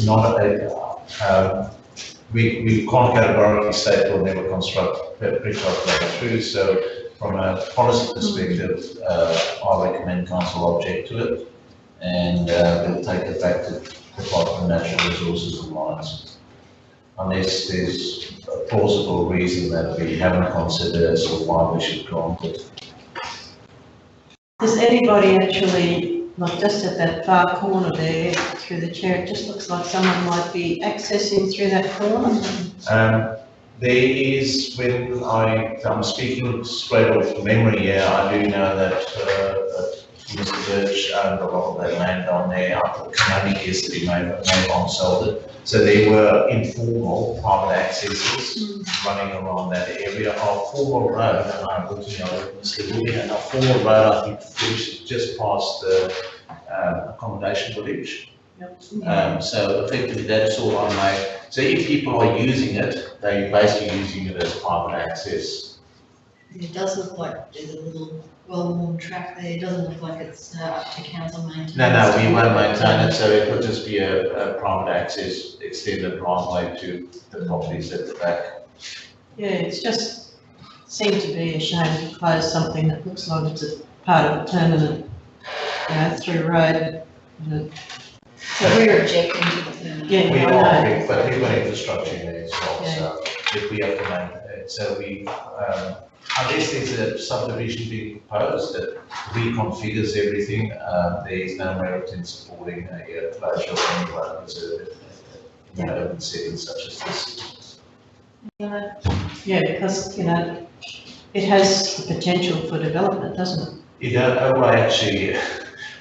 We can't categorically state we'll never construct Pritchard Road through, so from a policy perspective, I recommend council object to it, and we'll take it back to the Department of Natural Resources and Mines. Unless there's a plausible reason that we haven't considered as to why we should grant it. Does anybody actually, like just at that far corner there, through the chair, it just looks like someone might be accessing through that corner? There is, when I'm speaking straight off memory here, I do know that Mr. Birch owned a lot of that land down there. I thought Canonic yesterday may have sold it. So there were informal private accesses running around that area. Our formal road, and I'm looking at Mr. William, our formal road, I think, finished just past the accommodation village. Yep. So effectively, that's all I know. So if people are using it, they're basically using it as private access. It does look like there's a little well-worn track there. It doesn't look like it's up to council maintenance. No, we won't maintain it, so it will just be a private access extended driveway to the properties at the back. Yeah, it's just seemed to be a shame to close something that looks like it's a part of a permanent, through road. So we're objecting to the permanent. Yeah, We I are, know. but we've got infrastructure in there as well, Yeah. so if we have to maintain it, so we, unless there's a subdivision being proposed that reconfigures everything, there is no merit in supporting a closure of any road reserve in an urban setting such as this. Yeah, because, it has the potential for development, doesn't it? You don't, oh, well, actually,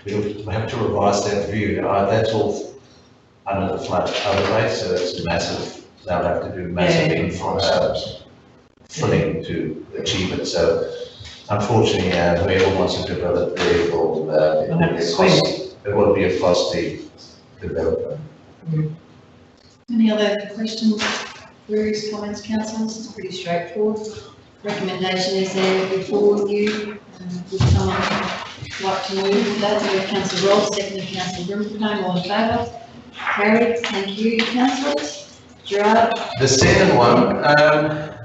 we have to revise that view. That's all under the flood overlay, so it's massive. They'll have to do massive filling to achieve it. So unfortunately, whoever wants to develop there will, it will be a costly development. Any other questions, queries, comments, councillors? It's pretty straightforward. Recommendation is there before you. Would someone like to move that? So we have Councillor Ross, second Councillor Brimblestone, all in favour? Carried, thank you, councillors. Gerard? The second one,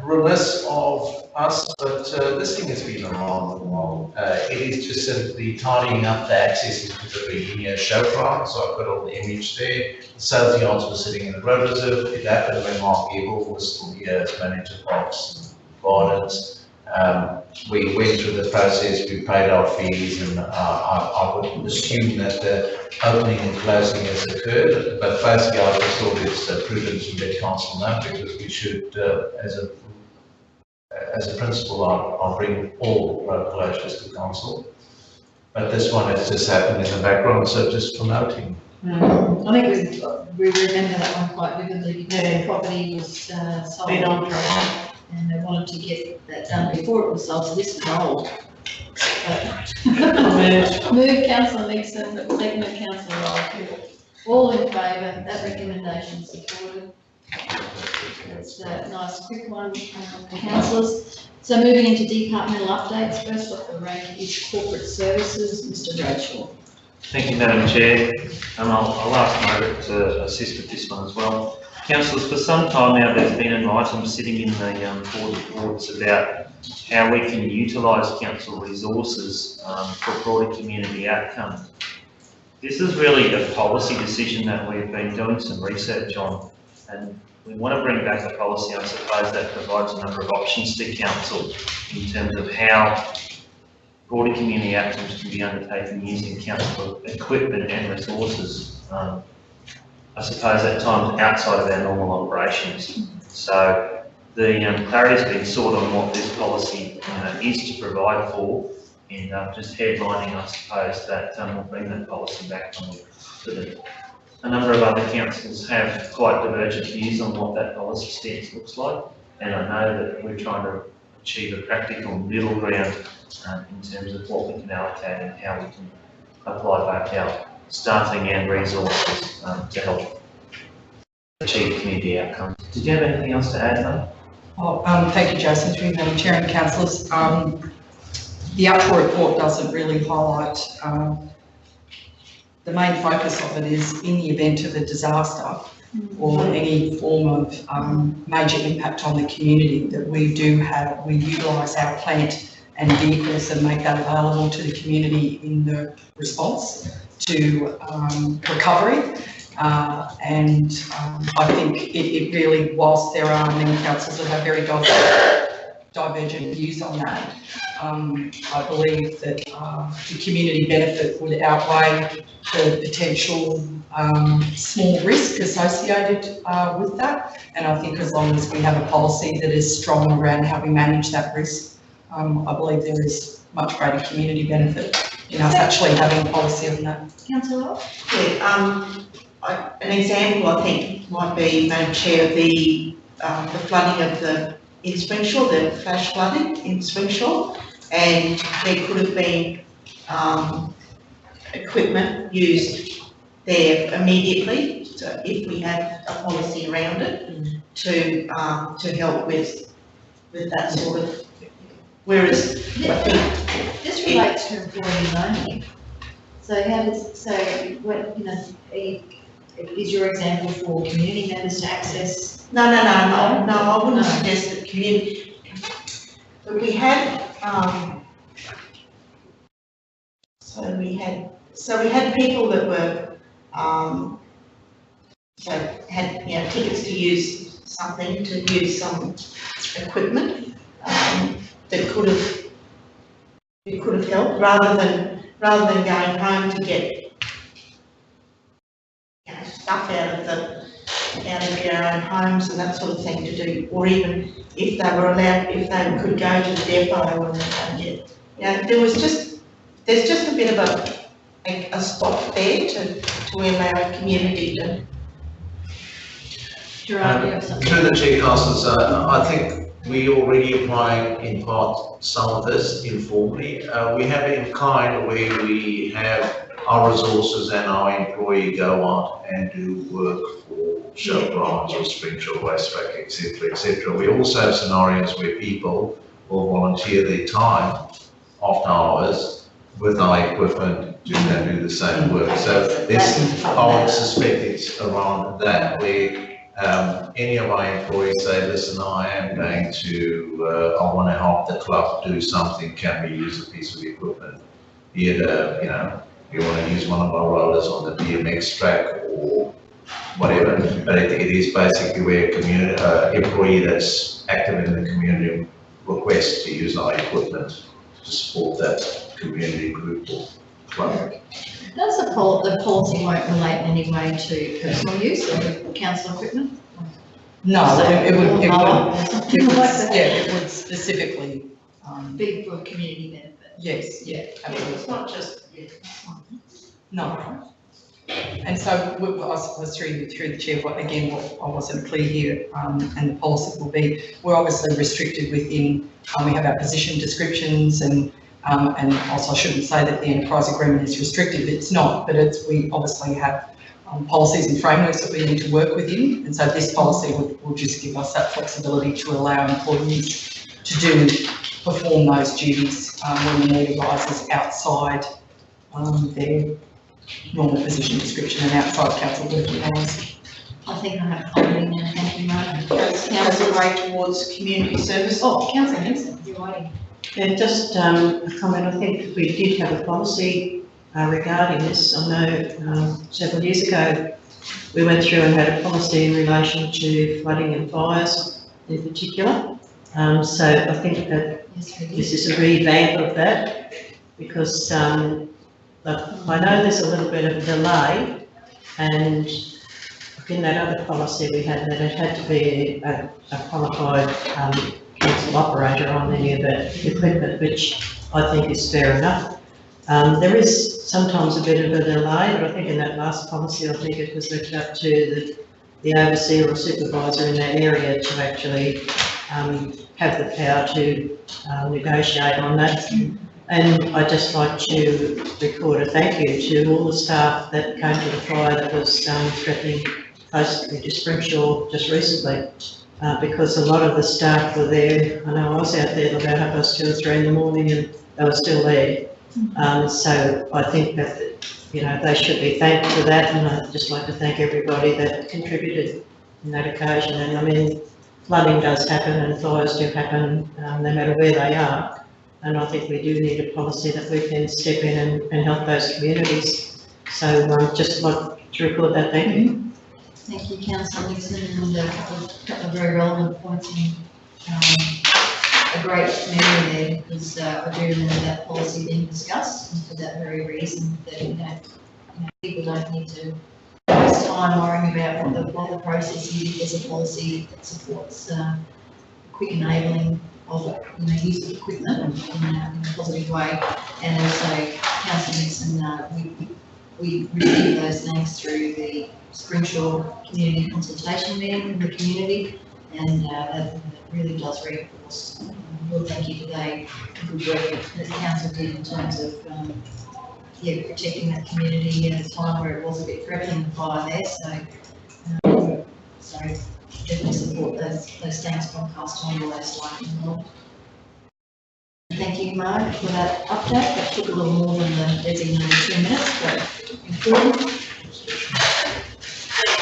remiss of us, but this thing has been around a while. It is just simply tidying up the access into the Bohemia showground, so I've got all the image there. The sales yards were sitting in the road reserve. It happened when Mark Ebel was still here as manager of Parks and Gardens. We went through the process, we paid our fees, and I would assume that the opening and closing has occurred, but basically I just thought it's prudent to let council know, because we should, as a principle, I'll bring all road closures to council. But this one has just happened in the background, so just promoting. I think we remember that one quite vividly, because the property was sold. Been on for a while. And they wanted to get that done before it was sold, so this is old. Move councillor Nixon, second councillor Roll. All in favour, that recommendation supported. It's a nice quick one, councillors. So moving into departmental updates, first off the rank is corporate services, Mr. Bradshaw. Thank you, Madam Chair. I'll ask Margaret to assist with this one as well. Councillors, for some time now there's been an item sitting in the board reports about how we can utilise council resources for broader community outcomes. This is really a policy decision that we've been doing some research on, and we want to bring back a policy, I suppose, that provides a number of options to council in terms of how broader community outcomes can be undertaken using council equipment and resources. I suppose at times outside of our normal operations. So the clarity has been sought on what this policy is to provide for, and just headlining, I suppose, that we'll bring that policy back on the a number of other councils have quite divergent views on what that policy stance looks like, and I know that we're trying to achieve a practical middle ground in terms of what we can allocate and how we can apply back our staffing and resources to help achieve community outcomes. Did you have anything else to add, mate? Oh, thank you, Jason, through Madam Chair and councillors. The actual report doesn't really highlight, the main focus of it is in the event of a disaster or any form of major impact on the community, that we utilise our plant and vehicles and make that available to the community in the response to recovery. And I think it really, whilst there are many councils that have very divergent views on that, I believe that the community benefit would outweigh the potential small risk associated with that. And I think as long as we have a policy that is strong around how we manage that risk, I believe there is much greater community benefit in us actually having a policy on that. Councillor? Yeah, an example I think might be, Madam Chair, the flooding of in Springshaw, the flash flooding in Springshaw, and there could have been equipment used there immediately, so if we had a policy around it to help with that sort of. Whereas I think this relates to employees only. So how does what is your example for community members to access? No, I wouldn't suggest that community. But we had so we had people that were had tickets to use something, to use some equipment that could have helped, rather than going home to get stuff out of out of their own homes and that sort of thing to do, or even if they were allowed, if they could go to the depot and get, there's just a bit of a stop there to allow community to. Gerard, you have something? To the chair, councillors, I think we already applying in part some of this informally. We have in kind where we have our resources and our employee go out and do work for Shell Branch or Springshore Wastepack, etc. We also have scenarios where people will volunteer their time after hours with our equipment to go do the same work. So this, I would suspect it's around that where any of our employees say, listen, I am going to, I want to help the club do something, can we use a piece of equipment? Be it, you want to use one of our rollers on the BMX track or whatever, but it is basically where a community, employee that's active in the community requests to use our equipment to support that community group or club. Does the policy won't relate in any way to personal use of council equipment? No, So, it would, it it would specifically, Be for community benefit. yes, yeah, It's absolutely. not just, No. And so, I suppose through the chair, what I wasn't clear here, and the policy will be, we're obviously restricted within, we have our position descriptions and also I shouldn't say that the enterprise agreement is restrictive, it's not, but we obviously have policies and frameworks that we need to work within, and so this policy will just give us that flexibility to allow employees to perform those duties when the need arises outside their normal position description and outside council working hours. I think I have funding now, thank you, Mark. council way towards community service. Oh, councillor Nixon, you're waiting. Yeah, just a comment. I think we did have a policy regarding this. I know several years ago we went through and had a policy in relation to flooding and fires in particular. So I think that this is a revamp of that because I know there's a little bit of a delay, and in that other policy we had that it had to be a qualified council operator on any of the equipment, which I think is fair enough. There is sometimes a bit of a delay, but I think in that last policy, I think it was left up to the overseer or supervisor in that area to actually have the power to negotiate on that. And I'd just like to record a thank you to all the staff that came to the fire that was threatening basically to Springshore just recently. Because a lot of the staff were there. I know I was out there about 2 or 3 in the morning and they were still there. So I think that, they should be thanked for that, and I'd just like to thank everybody that contributed in that occasion. And I mean, flooding does happen and fires do happen, no matter where they are. And I think we do need a policy that we can step in and help those communities. So just like to record that, thank you. Thank you, councillor Nixon, and a couple of very relevant points and a great memory there, because I do remember that policy being discussed, and for that very reason, that people don't need to waste time worrying about what the process is. There's a policy that supports quick enabling of use of equipment in a positive way, and also councillor Nixon, we receive those thanks through the Springshore Community Consultation Meeting in the community, and that really does reinforce your thank you today for the good work that the council did in terms of protecting that community at a time where it was a bit threatening fire there. So definitely support those thanks from passed on to those like involved. Thank you, Mark, for that update. That took a little more than the designated 2 minutes, but important.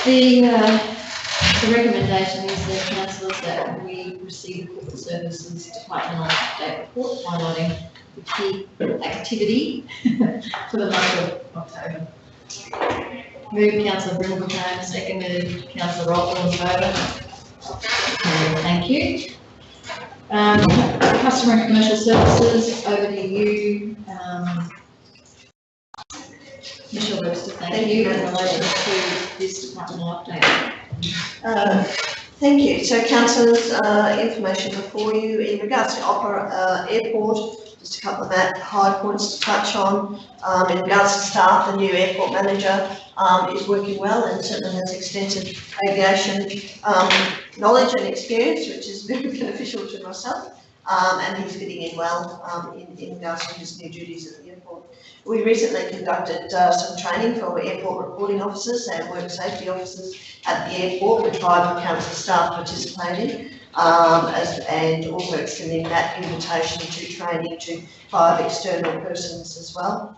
The recommendation is that councillors that we receive the Corporate Services Departmental update report highlighting the key activity for the month of October. Moved councillor Brindleton, seconded councillor Roth, all in favour? Thank you. Customer and commercial services, over to you. Michelle Webster, Thank thank you you. in relation to this departmental update. Thank you. So councillors, information before you in regards to Opera Airport, just a couple of high points to touch on. In regards to staff, the new airport manager is working well and certainly has extensive aviation knowledge and experience, which is very beneficial to myself. And he's fitting in well in regards to his new duties at the airport. We recently conducted some training for airport reporting officers and work safety officers at the airport, with 5 council staff participating, and also extending that invitation to training to 5 external persons as well.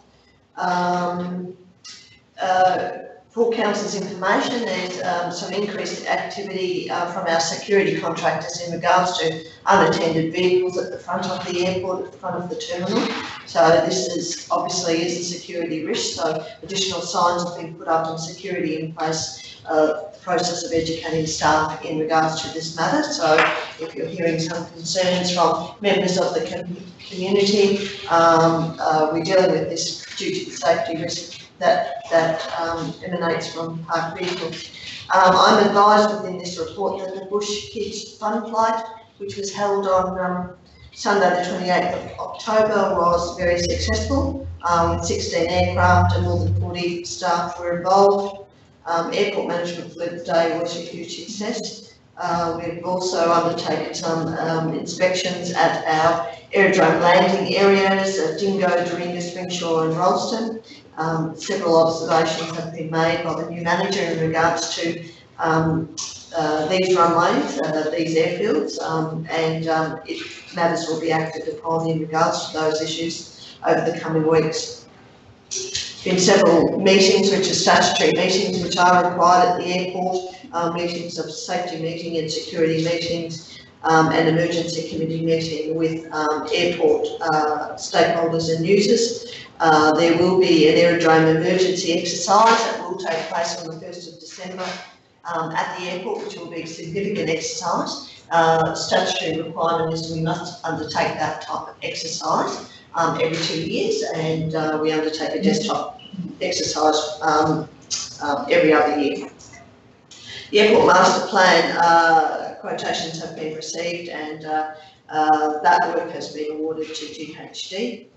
For council's information, there's some increased activity from our security contractors in regards to unattended vehicles at the front of the airport, at the front of the terminal. So this is obviously a security risk, so additional signs have been put up and security in place, process of educating staff in regards to this matter. So if you're hearing some concerns from members of the community, we're dealing with this due to the safety risk that emanates from parked vehicles. I'm advised within this report that the Bush Kids Fun Flight, which was held on Sunday the 28th of October, was very successful, with 16 aircraft and more than 40 staff were involved. Airport management for the day was a huge success. We've also undertaken some inspections at our aerodrome landing areas at Dingo, Doringa, Springshaw and Rolleston. Several observations have been made by the new manager in regards to these runways, these airfields, and matters will be acted upon in regards to those issues over the coming weeks. Been several meetings, which are statutory meetings, which are required at the airport, meetings of safety meeting and security meetings, and emergency committee meeting with airport stakeholders and users. There will be an aerodrome emergency exercise that will take place on the 1st of December at the airport, which will be a significant exercise. Statutory requirement is we must undertake that type of exercise every 2 years, and we undertake a desktop exercise every other year. The airport master plan quotations have been received, and that work has been awarded to GHD.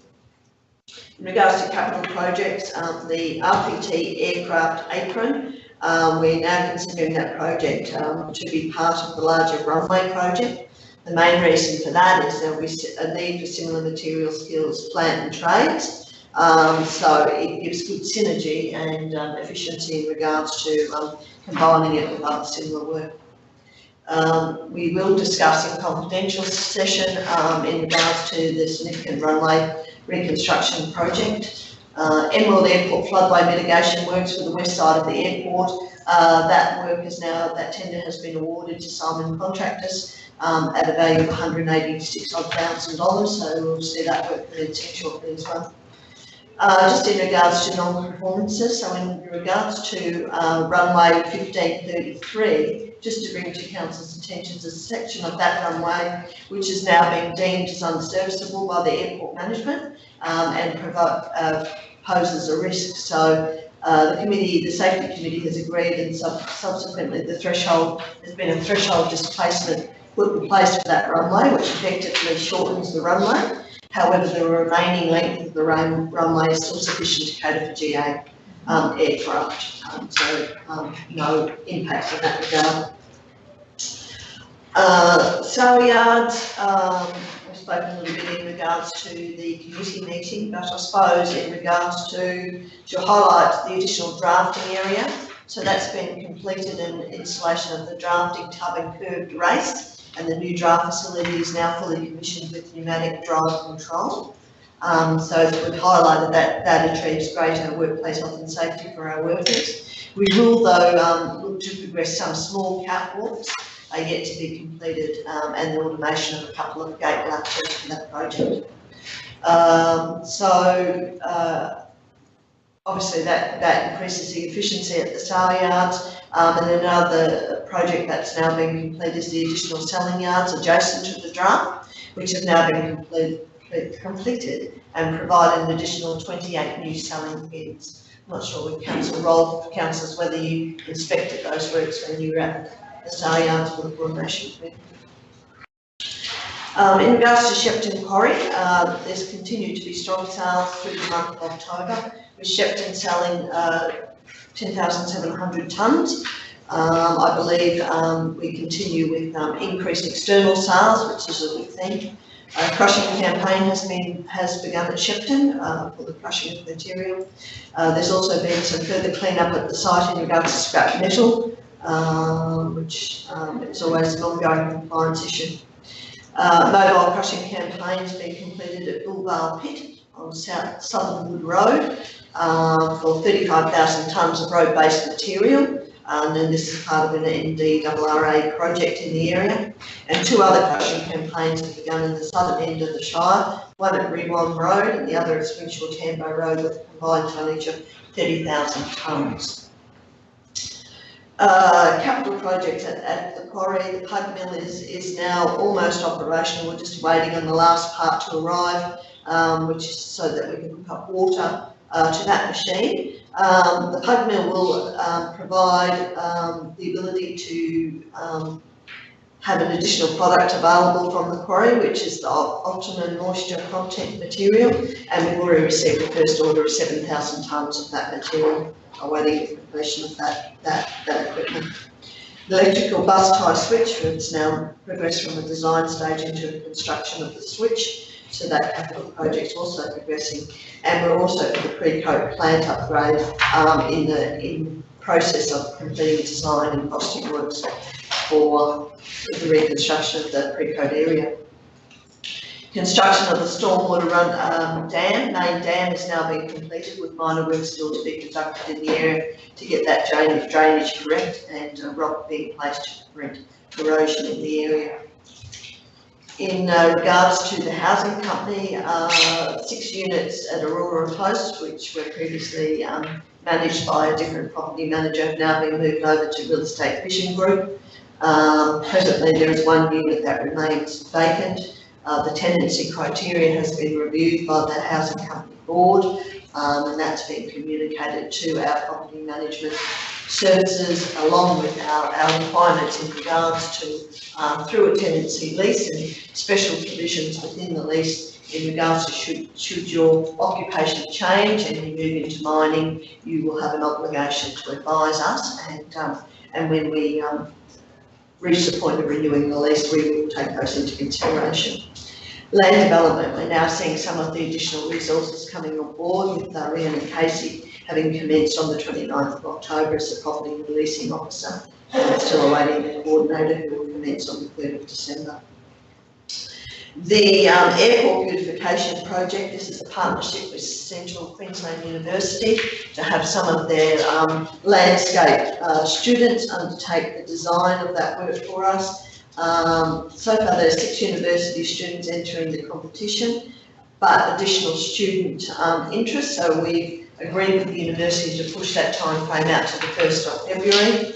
In regards to capital projects, the RPT aircraft apron, we're now considering that project to be part of the larger runway project. The main reason for that is there will be a need for similar material skills, plant and trades. So it gives good synergy and efficiency in regards to combining it with other similar work. We will discuss in confidential session in regards to the significant runway reconstruction project. Emerald Airport floodway mitigation works for the west side of the airport. That tender has been awarded to Simon Contractors at a value of $186,000, so we'll see that work commence shortly as well. Just in regards to non-performances, so in regards to runway 1533, just to bring to council's attention, there's a section of that runway which is now being deemed as unserviceable by the airport management and poses a risk. So the safety committee has agreed, and subsequently there's been a threshold displacement put in place for that runway, which effectively shortens the runway. However, the remaining length of the runway is still sufficient to cater for GA aircraft, so no impacts in that regard. Sale yards, I've spoken a little bit in regards to the committee meeting, but I suppose in regards to highlight the additional drafting area. So that's been completed, and installation of the drafting tub and curved race, and the new draft facility is now fully commissioned with pneumatic drive control. So as we've highlighted, that achieves greater workplace health and safety for our workers. We will, though, look to progress some small catwalks are yet to be completed, and the automation of a couple of gate latches for that project. Obviously that increases the efficiency at the sale yards, and another project that's now been completed is the additional selling yards adjacent to the draft, which have now been completed and provide an additional 28 new selling bins. not sure with council role, councillors, whether you inspected those works when you were at the sale yards for the coordination committee. In regards to Shepton Quarry, there's continued to be strong sales through the month of October, with Shepton selling 10,700 tonnes. I believe we continue with increased external sales, which is a good thing. A crushing campaign has begun at Shepton for the crushing of material. There's also been some further clean-up at the site in regards to scrap metal, which is always an ongoing compliance issue. Mobile crushing campaigns being completed at Bullvale Pit on Southern Wood Road for 35,000 tonnes of road-based material. And then this is part of an NDRRA project in the area. And 2 other crushing campaigns have begun in the southern end of the Shire, one at Rewan Road and the other at Swinshaw Tambo Road, with a combined tonnage of 30,000 tonnes. Capital projects at the quarry. The pug mill is now almost operational. We're just waiting on the last part to arrive, which is so that we can hook up water to that machine. The pug mill will provide the ability to have an additional product available from the quarry, which is the optimum moisture content material, and we've already received the first order of 7,000 tonnes of that material, awaiting the completion of that equipment. The electrical bus tie switch has now progressed from the design stage into the construction of the switch, so that capital project's also progressing. And we're also for the pre-coat plant upgrade in process of completing design and costing works for the reconstruction of the pre-coat area. Construction of the stormwater run main dam is now being completed, with minor work still to be conducted in the area to get that drainage correct, and rock being placed to prevent erosion in the area. In regards to the housing company, 6 units at Aurora Close, which were previously managed by a different property manager, have now been moved over to Real Estate Vision Group. Presently there is 1 unit that remains vacant. The tenancy criteria has been reviewed by the housing company board, and that's been communicated to our property management services, along with our requirements in regards to through a tenancy lease and special provisions within the lease in regards to should your occupation change and you move into mining, you will have an obligation to advise us, and when we reach the point of renewing the lease, we will take those into consideration. Land development, we're now seeing some of the additional resources coming on board, with Rhiannon Casey having commenced on the 29th of October as the property leasing officer, and we're still awaiting the coordinator, who will commence on the 3rd of December. The airport beautification project, this is a partnership with Central Queensland University to have some of their landscape students undertake the design of that work for us. So far there's 6 university students entering the competition, but additional student interest, so we've agreed with the university to push that time frame out to the 1st of February.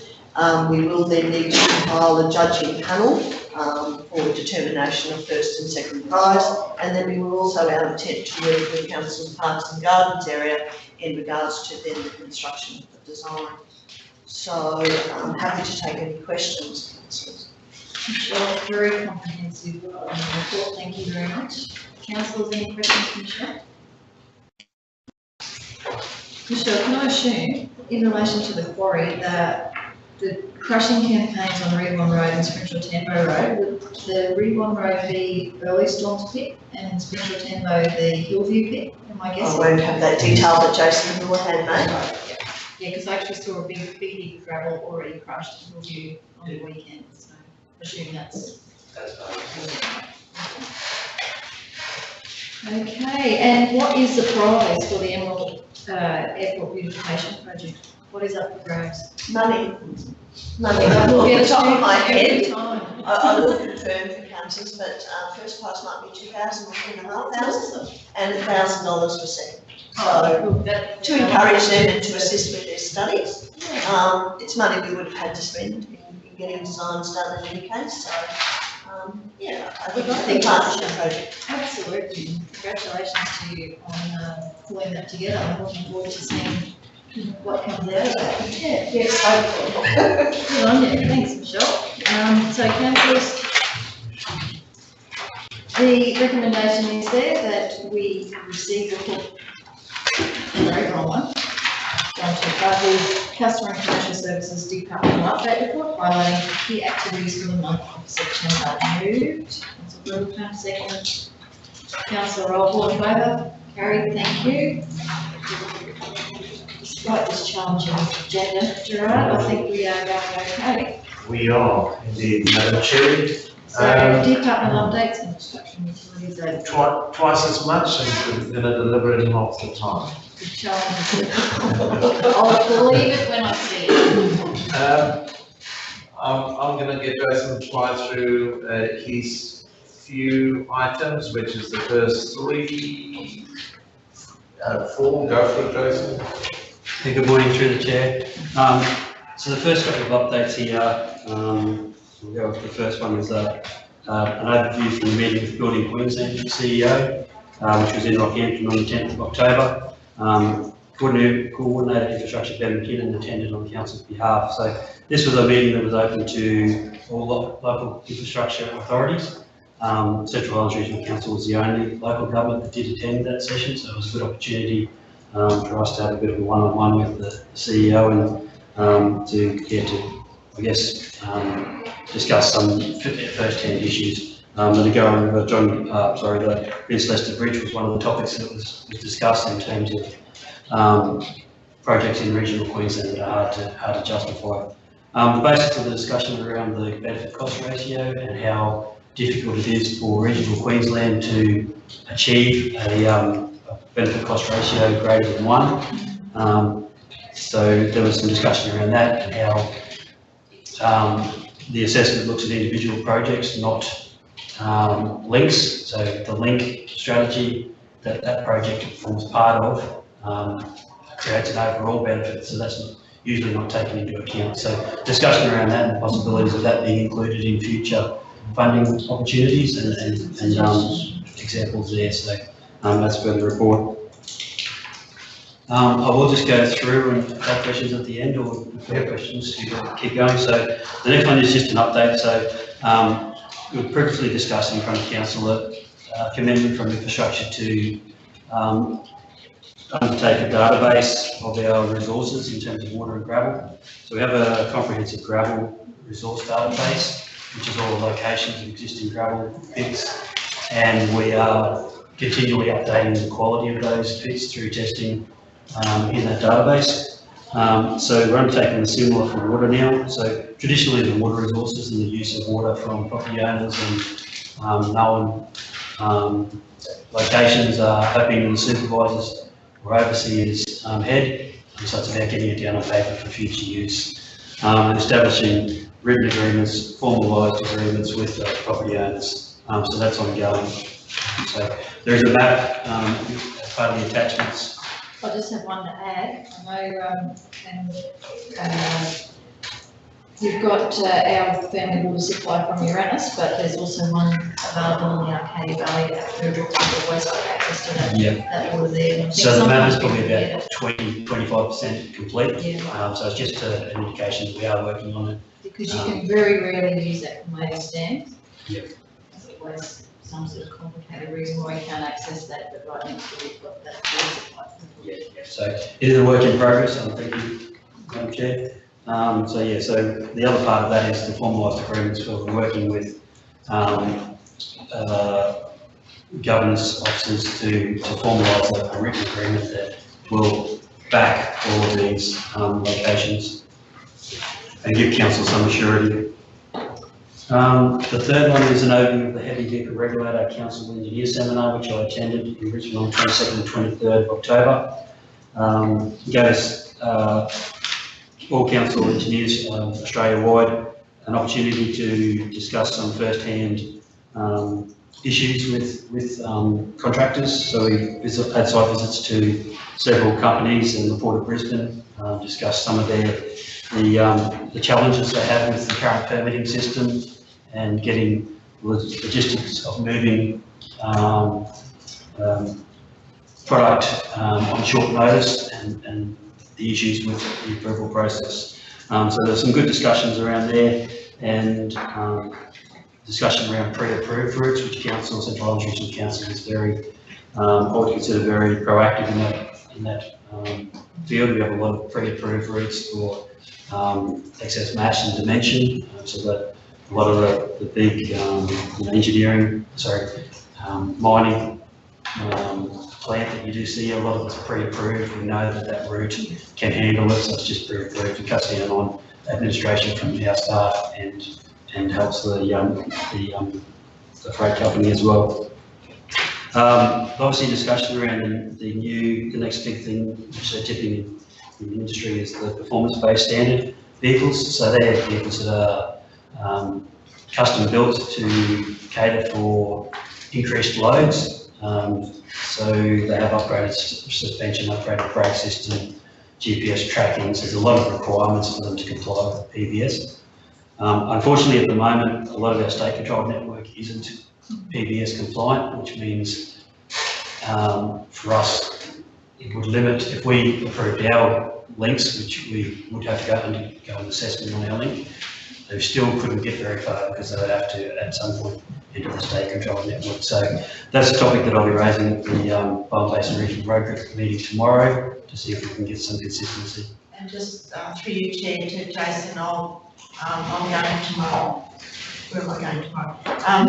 We will then need to compile a judging panel for determination of first and second prize, and then we will also our intent to work with Council Parks and Gardens area in regards to then the construction of the design. So I'm happy to take any questions, councillors. Michelle, very comprehensive report, thank you very much. Councillors, any questions, Michelle? Michelle, can I assume, in relation to the quarry, that the crushing campaigns on Rewan Road and Springshaw Tambo Road, would the Rewan Road be Early Storms Pit and Springshaw Tambo the Hillview Pit, am I guessing? I won't have that detail that Jason will hand, mate. Yeah, because I actually saw a big heap of gravel already crushed in Hillview on the weekend, so I assume that's. Okay, and what is the prize for the Emerald Airport Beautification Project? What is up for grabs? Money. Off the top of my head, I will confirm for councillors, but first prize might be 2,000 or 2,500, and $1,000 for second. So to encourage them and to assist with their studies, it's money we would have had to spend in getting designs done in any case. So yeah, I think it's a big partnership project. Absolutely. Congratulations to you on pulling that together. I'm looking forward to seeing what comes out of that. Yeah, yes, hopefully. Good on you, thanks Michelle. So councillors, the recommendation is there that we receive the wrong one. The Customer and Commercial Services Departmental Update Report highlighting key activities for the month of September. Moved. Councillor Littleton, second. Councillor Roll, all in favour? Carried, thank you. Despite this challenging agenda, Gerard, I think we are going okay. We are indeed, Madam Chair. So departmental updates and construction utilities over. Twice as much, and we're going to deliver it in half the time. Good challenge. I'll believe it when I see it. I'm going to get Jason to fly through his few items, which is the first three, four. Go for it, Jason. Hey, good morning through the chair. So the first couple of updates here, we'll go with the first one is an overview from the meeting with Building Queensland CEO, which was in Rockhampton on the 10th of October. Coordinator Infrastructure Ben McKinnon attended on council's behalf. So this was a meeting that was open to all local infrastructure authorities. Central Highlands Regional Council was the only local government that did attend that session, so it was a good opportunity for us to have a bit of a one-on-one with the CEO and to get to, I guess, discuss some first-hand issues. The Gower River, the Vince Lester Bridge was one of the topics that was discussed in terms of projects in regional Queensland that are hard to justify. The basis of the discussion around the benefit cost ratio and how difficult it is for regional Queensland to achieve a benefit cost ratio greater than 1. So there was some discussion around that and how the assessment looks at individual projects, not links. So the link strategy that project forms part of creates an overall benefit, so that's usually not taken into account. So discussion around that and the possibilities of that being included in future funding opportunities and examples there. So that's for the report. I will just go through and take questions at the end, or if there are questions, you can keep going. So the next one is just an update. So we were previously discussed in front of council a commitment from infrastructure to undertake a database of our resources in terms of water and gravel. So we have a comprehensive gravel resource database, which is all the locations of existing gravel pits, and we are continually updating the quality of those pits through testing in that database. So we're undertaking a similar for water now. So traditionally the water resources and the use of water from property owners and known locations are hoping in the supervisors or overseers head, so it's about getting it down on paper for future use and establishing written agreements, formalised agreements with property owners. So that's ongoing. So there is a map as part of the attachments. I just have one to add. I know you've got our family water supply from Uranus, but there's also one available in the Arcadia Valley at Frederick to the west got access to that, that water there. And I think So the map is sometimes probably we about 20–25% complete. Yeah. So it's just an indication that we are working on it. Because you can very rarely use that from where stands. Yep. There's always some sort of complicated reason why you can't access that, but right next to it, you've got that water supply. So it is a work in progress. Thank you, Madam Chair. So the other part of that is the formalised agreements where we're working with governance officers to formalise a written agreement that will back all of these locations and give council some assurity. The third one is an overview of the Heavy Vehicle Regulator Council Engineer Seminar, which I attended in Richmond on 22nd and 23rd of October. It goes all council engineers Australia-wide an opportunity to discuss some first-hand issues with contractors. So we had site visits to several companies in the Port of Brisbane, discussed some of the challenges they have with the current permitting system and getting logistics of moving product on short notice and the issues with the approval process. So there's some good discussions around there, and discussion around pre-approved routes, which Council, Central Islands Regional Council is very, I would consider very proactive in that field. We have a lot of pre-approved routes for excess mass and dimension, so that a lot of the big engineering, mining plant that you do see, a lot of it's pre-approved. We know that that route can handle it, so it's just pre-approved. It cuts down on administration from our staff and helps the freight company as well. Obviously, discussion around the next big thing which they're tipping in the industry is the performance-based standard vehicles. So they're vehicles that are custom built to cater for increased loads. So they have upgraded suspension, upgraded brake system, GPS tracking. So there's a lot of requirements for them to comply with PBS. Unfortunately, at the moment, a lot of our state controlled network isn't PBS compliant, which means for us, it would limit, if we approved our links, which we would have to go an assessment on our link, they still couldn't get very far because they would have to, at some point, enter the state controlled network. So that's a topic that I'll be raising at the Bowen Basin Regional Road Group meeting tomorrow to see if we can get some consistency. And just through you, Chair, to Jason, I'm going tomorrow. Where am I going tomorrow?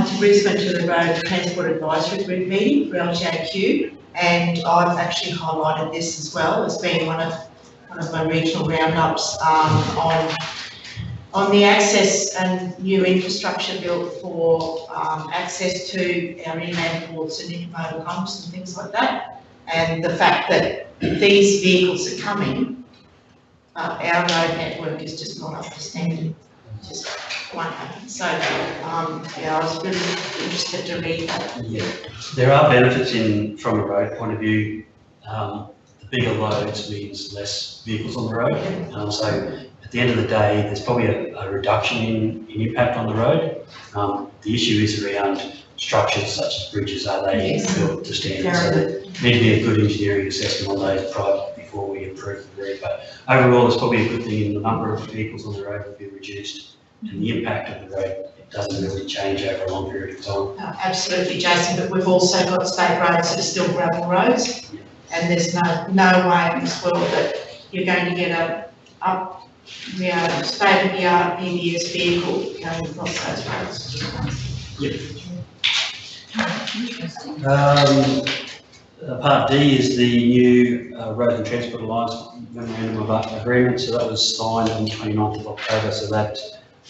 To Brisbane to the Road Transport Advisory Group meeting for LJQ, and I've actually highlighted this as well as being one of my regional roundups on the access and new infrastructure built for access to our inland ports and intermodal humps and things like that, and the fact that these vehicles are coming, our road network is just not up to standard. Just won't happen. So, yeah, I was really interested to read that. Yeah, there are benefits from a road point of view. The bigger loads means less vehicles on the road. So at the end of the day, there's probably a reduction in impact on the road. The issue is around structures such as bridges. Are they built to standard? So there need to be a good engineering assessment on those before we approve the route. But overall, it's probably a good thing in the number of vehicles on the road will be reduced, and the impact of the road, it doesn't really change over a long period of time. Absolutely, Jason, but we've also got state roads that are still gravel roads, and there's no way in this world that you're going to get a state-of-the-art PBS vehicle going across those roads. Yep. Part D is the new Road and Transport Alliance Memorandum of Agreement. So that was signed on the 29th of October. So that,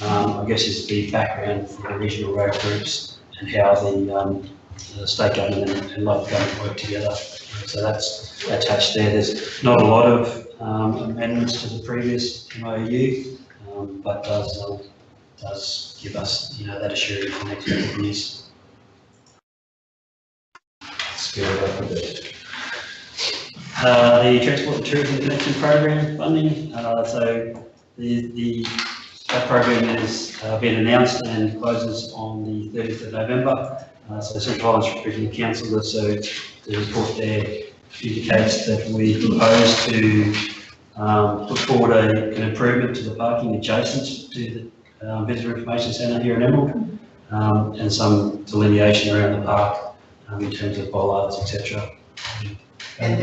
I guess, is the background for the regional road groups and how the state government and local government work together. So that's attached there. There's not a lot of amendments to the previous MOU, but does give us, that assurance for the next couple of years. Scale it up a bit. The Transport and Tourism Connection Program funding. So that program has been announced and closes on the 30th of November. So Central Islands Regional Council, so the report there indicates that we propose to put forward an improvement to the parking adjacent to the Visitor Information Centre here in Emerald, and some delineation around the park in terms of bollards, etc.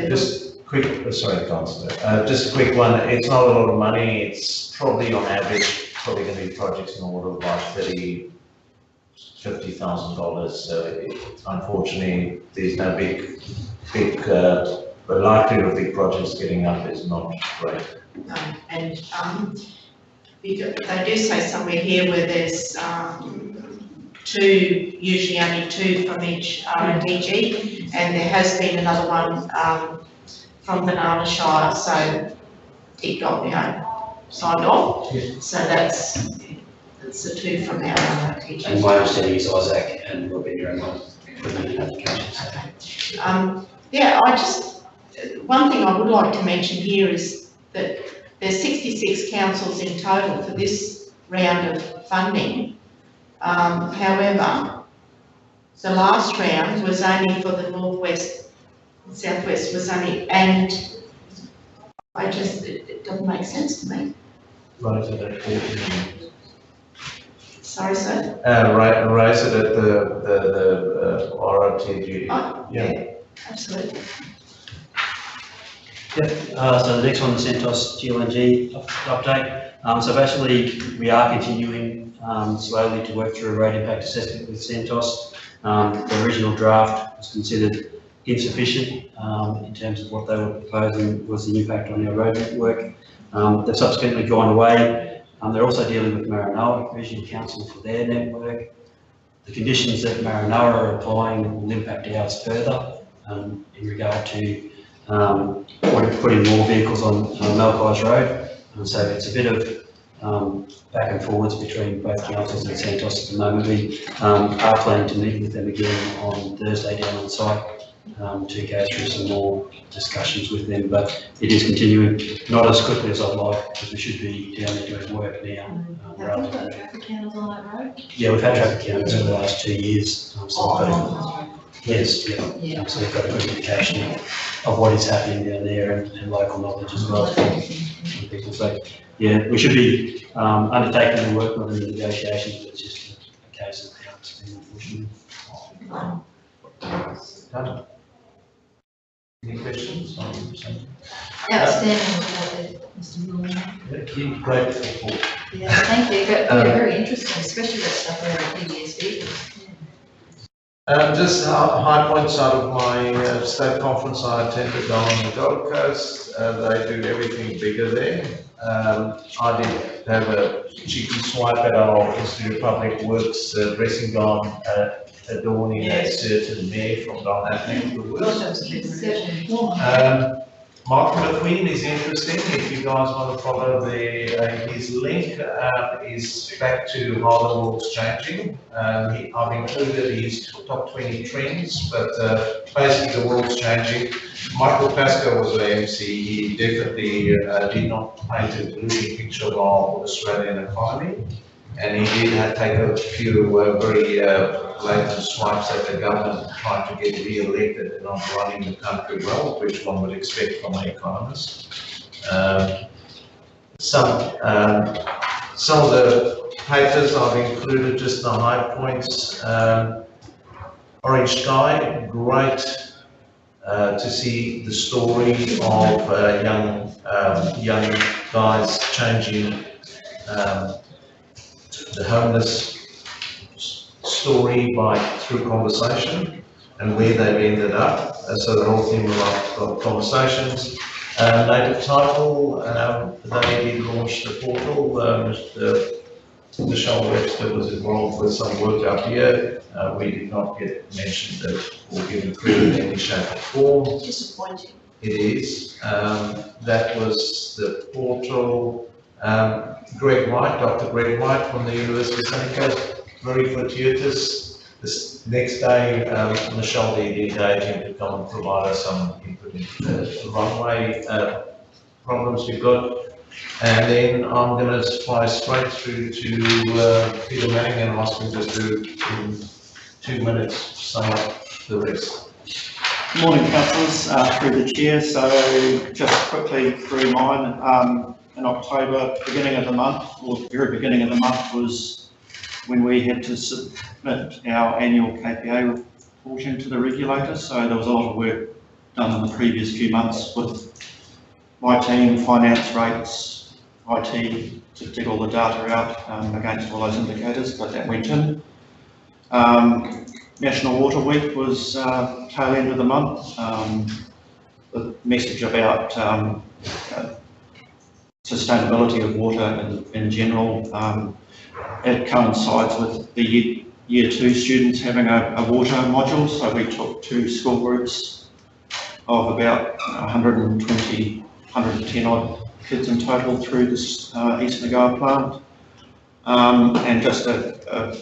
Just quick, sorry, Councillor, just a quick one. It's not a lot of money. It's probably on average, probably going to be projects in the order of about $50,000. So unfortunately, there's no big, the likelihood of big projects getting up is not great. No, and they do say somewhere here where there's usually only two from each RNDG, and there has been another one from Banana Shire, so it got signed off. Yeah. So that's the two from our RNDG. And my understanding is Isaac and Robin are not putting in applications. Okay. Yeah, one thing I would like to mention here is that there's 66 councils in total for this round of funding. However, the last round was only for the northwest, southwest was only, and it doesn't make sense to me. Raise it at 40 million. Sorry, sir. Raise it at the ROTG. Oh, yeah, absolutely. So the next one, the Santos GLNG update. So basically, we are continuing slowly to work through a road impact assessment with Santos. The original draft was considered insufficient in terms of what they were proposing was the impact on our road network. They've subsequently gone away. They're also dealing with Maranoa Regional Council for their network. The conditions that Maranoa are applying will impact ours further in regard to putting more vehicles on Malkais Road. So it's a bit of back and forwards between both councils and Santos at the moment. We are planning to meet with them again on Thursday down on site to go through some more discussions with them, but it is continuing, not as quickly as I'd like, because we should be down there doing work now. Have we got traffic counters on that road? Yeah, we've had traffic counters for the last 2 years. So we've got yes, Yeah. so we've got a good indication of what is happening down there and local knowledge as well from people. So yeah, we should be undertaking the work, not in the negotiations, but it's just a case of how it's been, unfortunately. Done. Any questions? Outstanding report, Mr. Moore. Great report. Yeah, thank you, but very interesting, especially that stuff around PBS vehicles. Just high points out of my state conference I attended on the Gold Coast. They do everything bigger there. I did have a cheeky swipe at our Institute of Public Works dressing gown adorning a certain mayor from down that neck of the woods. Mark McQueen is interesting. If you guys want to follow his link, is back to how the world's changing. I've included his top 20 trends, but basically the world's changing. Michael Pascoe was the MC. He definitely did not paint a gloomy picture of our Australian economy, and he did take a few very blatant swipes at the government trying to get re-elected and not running the country well, which one would expect from an economist. Some of the papers I've included just the high points. Orange Sky, great to see the story of young guys changing the homeless story through conversation and where they've ended up. So the whole thing of conversations. Native Title, they did launch the portal. Michelle Webster was involved with some work up here. We did not get mentioned or given credit in any shape or form. Disappointing. It is. That was the portal. Greg White, Dr. Greg White from the University of Sunny Coast, very fortuitous. This next day, Michelle did engage him to come and provide us some input into the runway problems we've got. And then I'm going to fly straight through to Peter Manning and ask him just to, in 2 minutes, sum up the rest. Good morning, councillors, through the chair. So just quickly through mine, in October, beginning of the month, or the very beginning of the month, was when we had to submit our annual KPA reporting to the regulator. So there was a lot of work done in the previous few months with my team, finance, rates, IT, to dig all the data out against all those indicators, but that went in. National Water Week was tail end of the month. The message about sustainability of water in general, it coincides with the year 2 students having a water module. So we took 2 school groups of about 120, 110 odd kids in total through this East Nagoa plant. And just a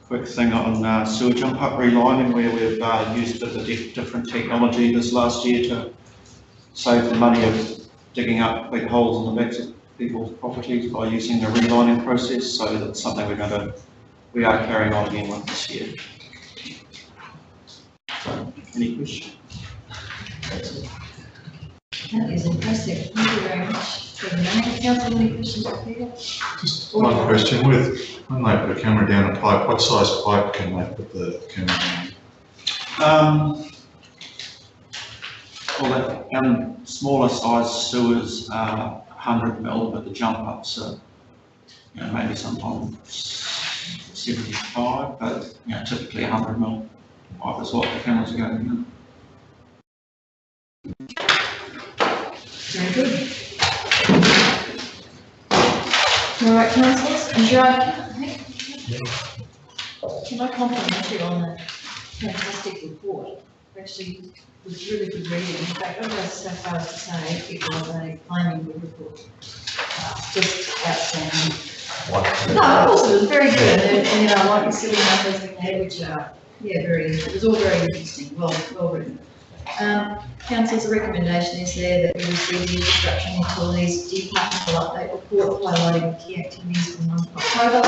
quick thing on sewer jump up relining, where we've used a different technology this last year to save the money of digging up big holes in the backs of people's properties by using the relining process. So that's something we are carrying on again with this year. So, any questions? That is impressive. Thank you very much for the name. Councillor, any questions for Peter? Just one question, when they put a camera down a pipe, what size pipe can they put the camera down? Well, smaller size sewers are 100 mil, but the jump ups are, maybe sometimes 75, but, typically 100 mil pipe is what the cameras are going in. Very good. All right, councillors, and can I compliment you on the fantastic report? Actually, it was really good reading. In fact, I'll go so far as to say it was a flaming good report. Just outstanding. No, of course, it was very good, and like the silly numbers we had, which are, it was all very interesting, well written. Council's recommendation is there that we receive the infrastructure and utilities departmental update report highlighting key activities from 1 October.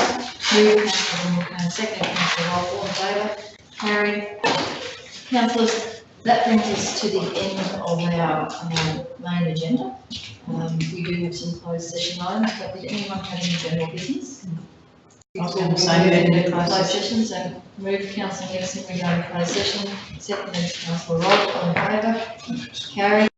Move Councillor Mulcahy, second Councillor Roll, all in favour? Carried. Councillors, that brings us to the end of our main agenda. We do have some closed session items, but did anyone have any general business? I'll say move into Closed session, so move Councillor Nixon, we go into closed session. Second is Councillor Roll, all in favour? Carried.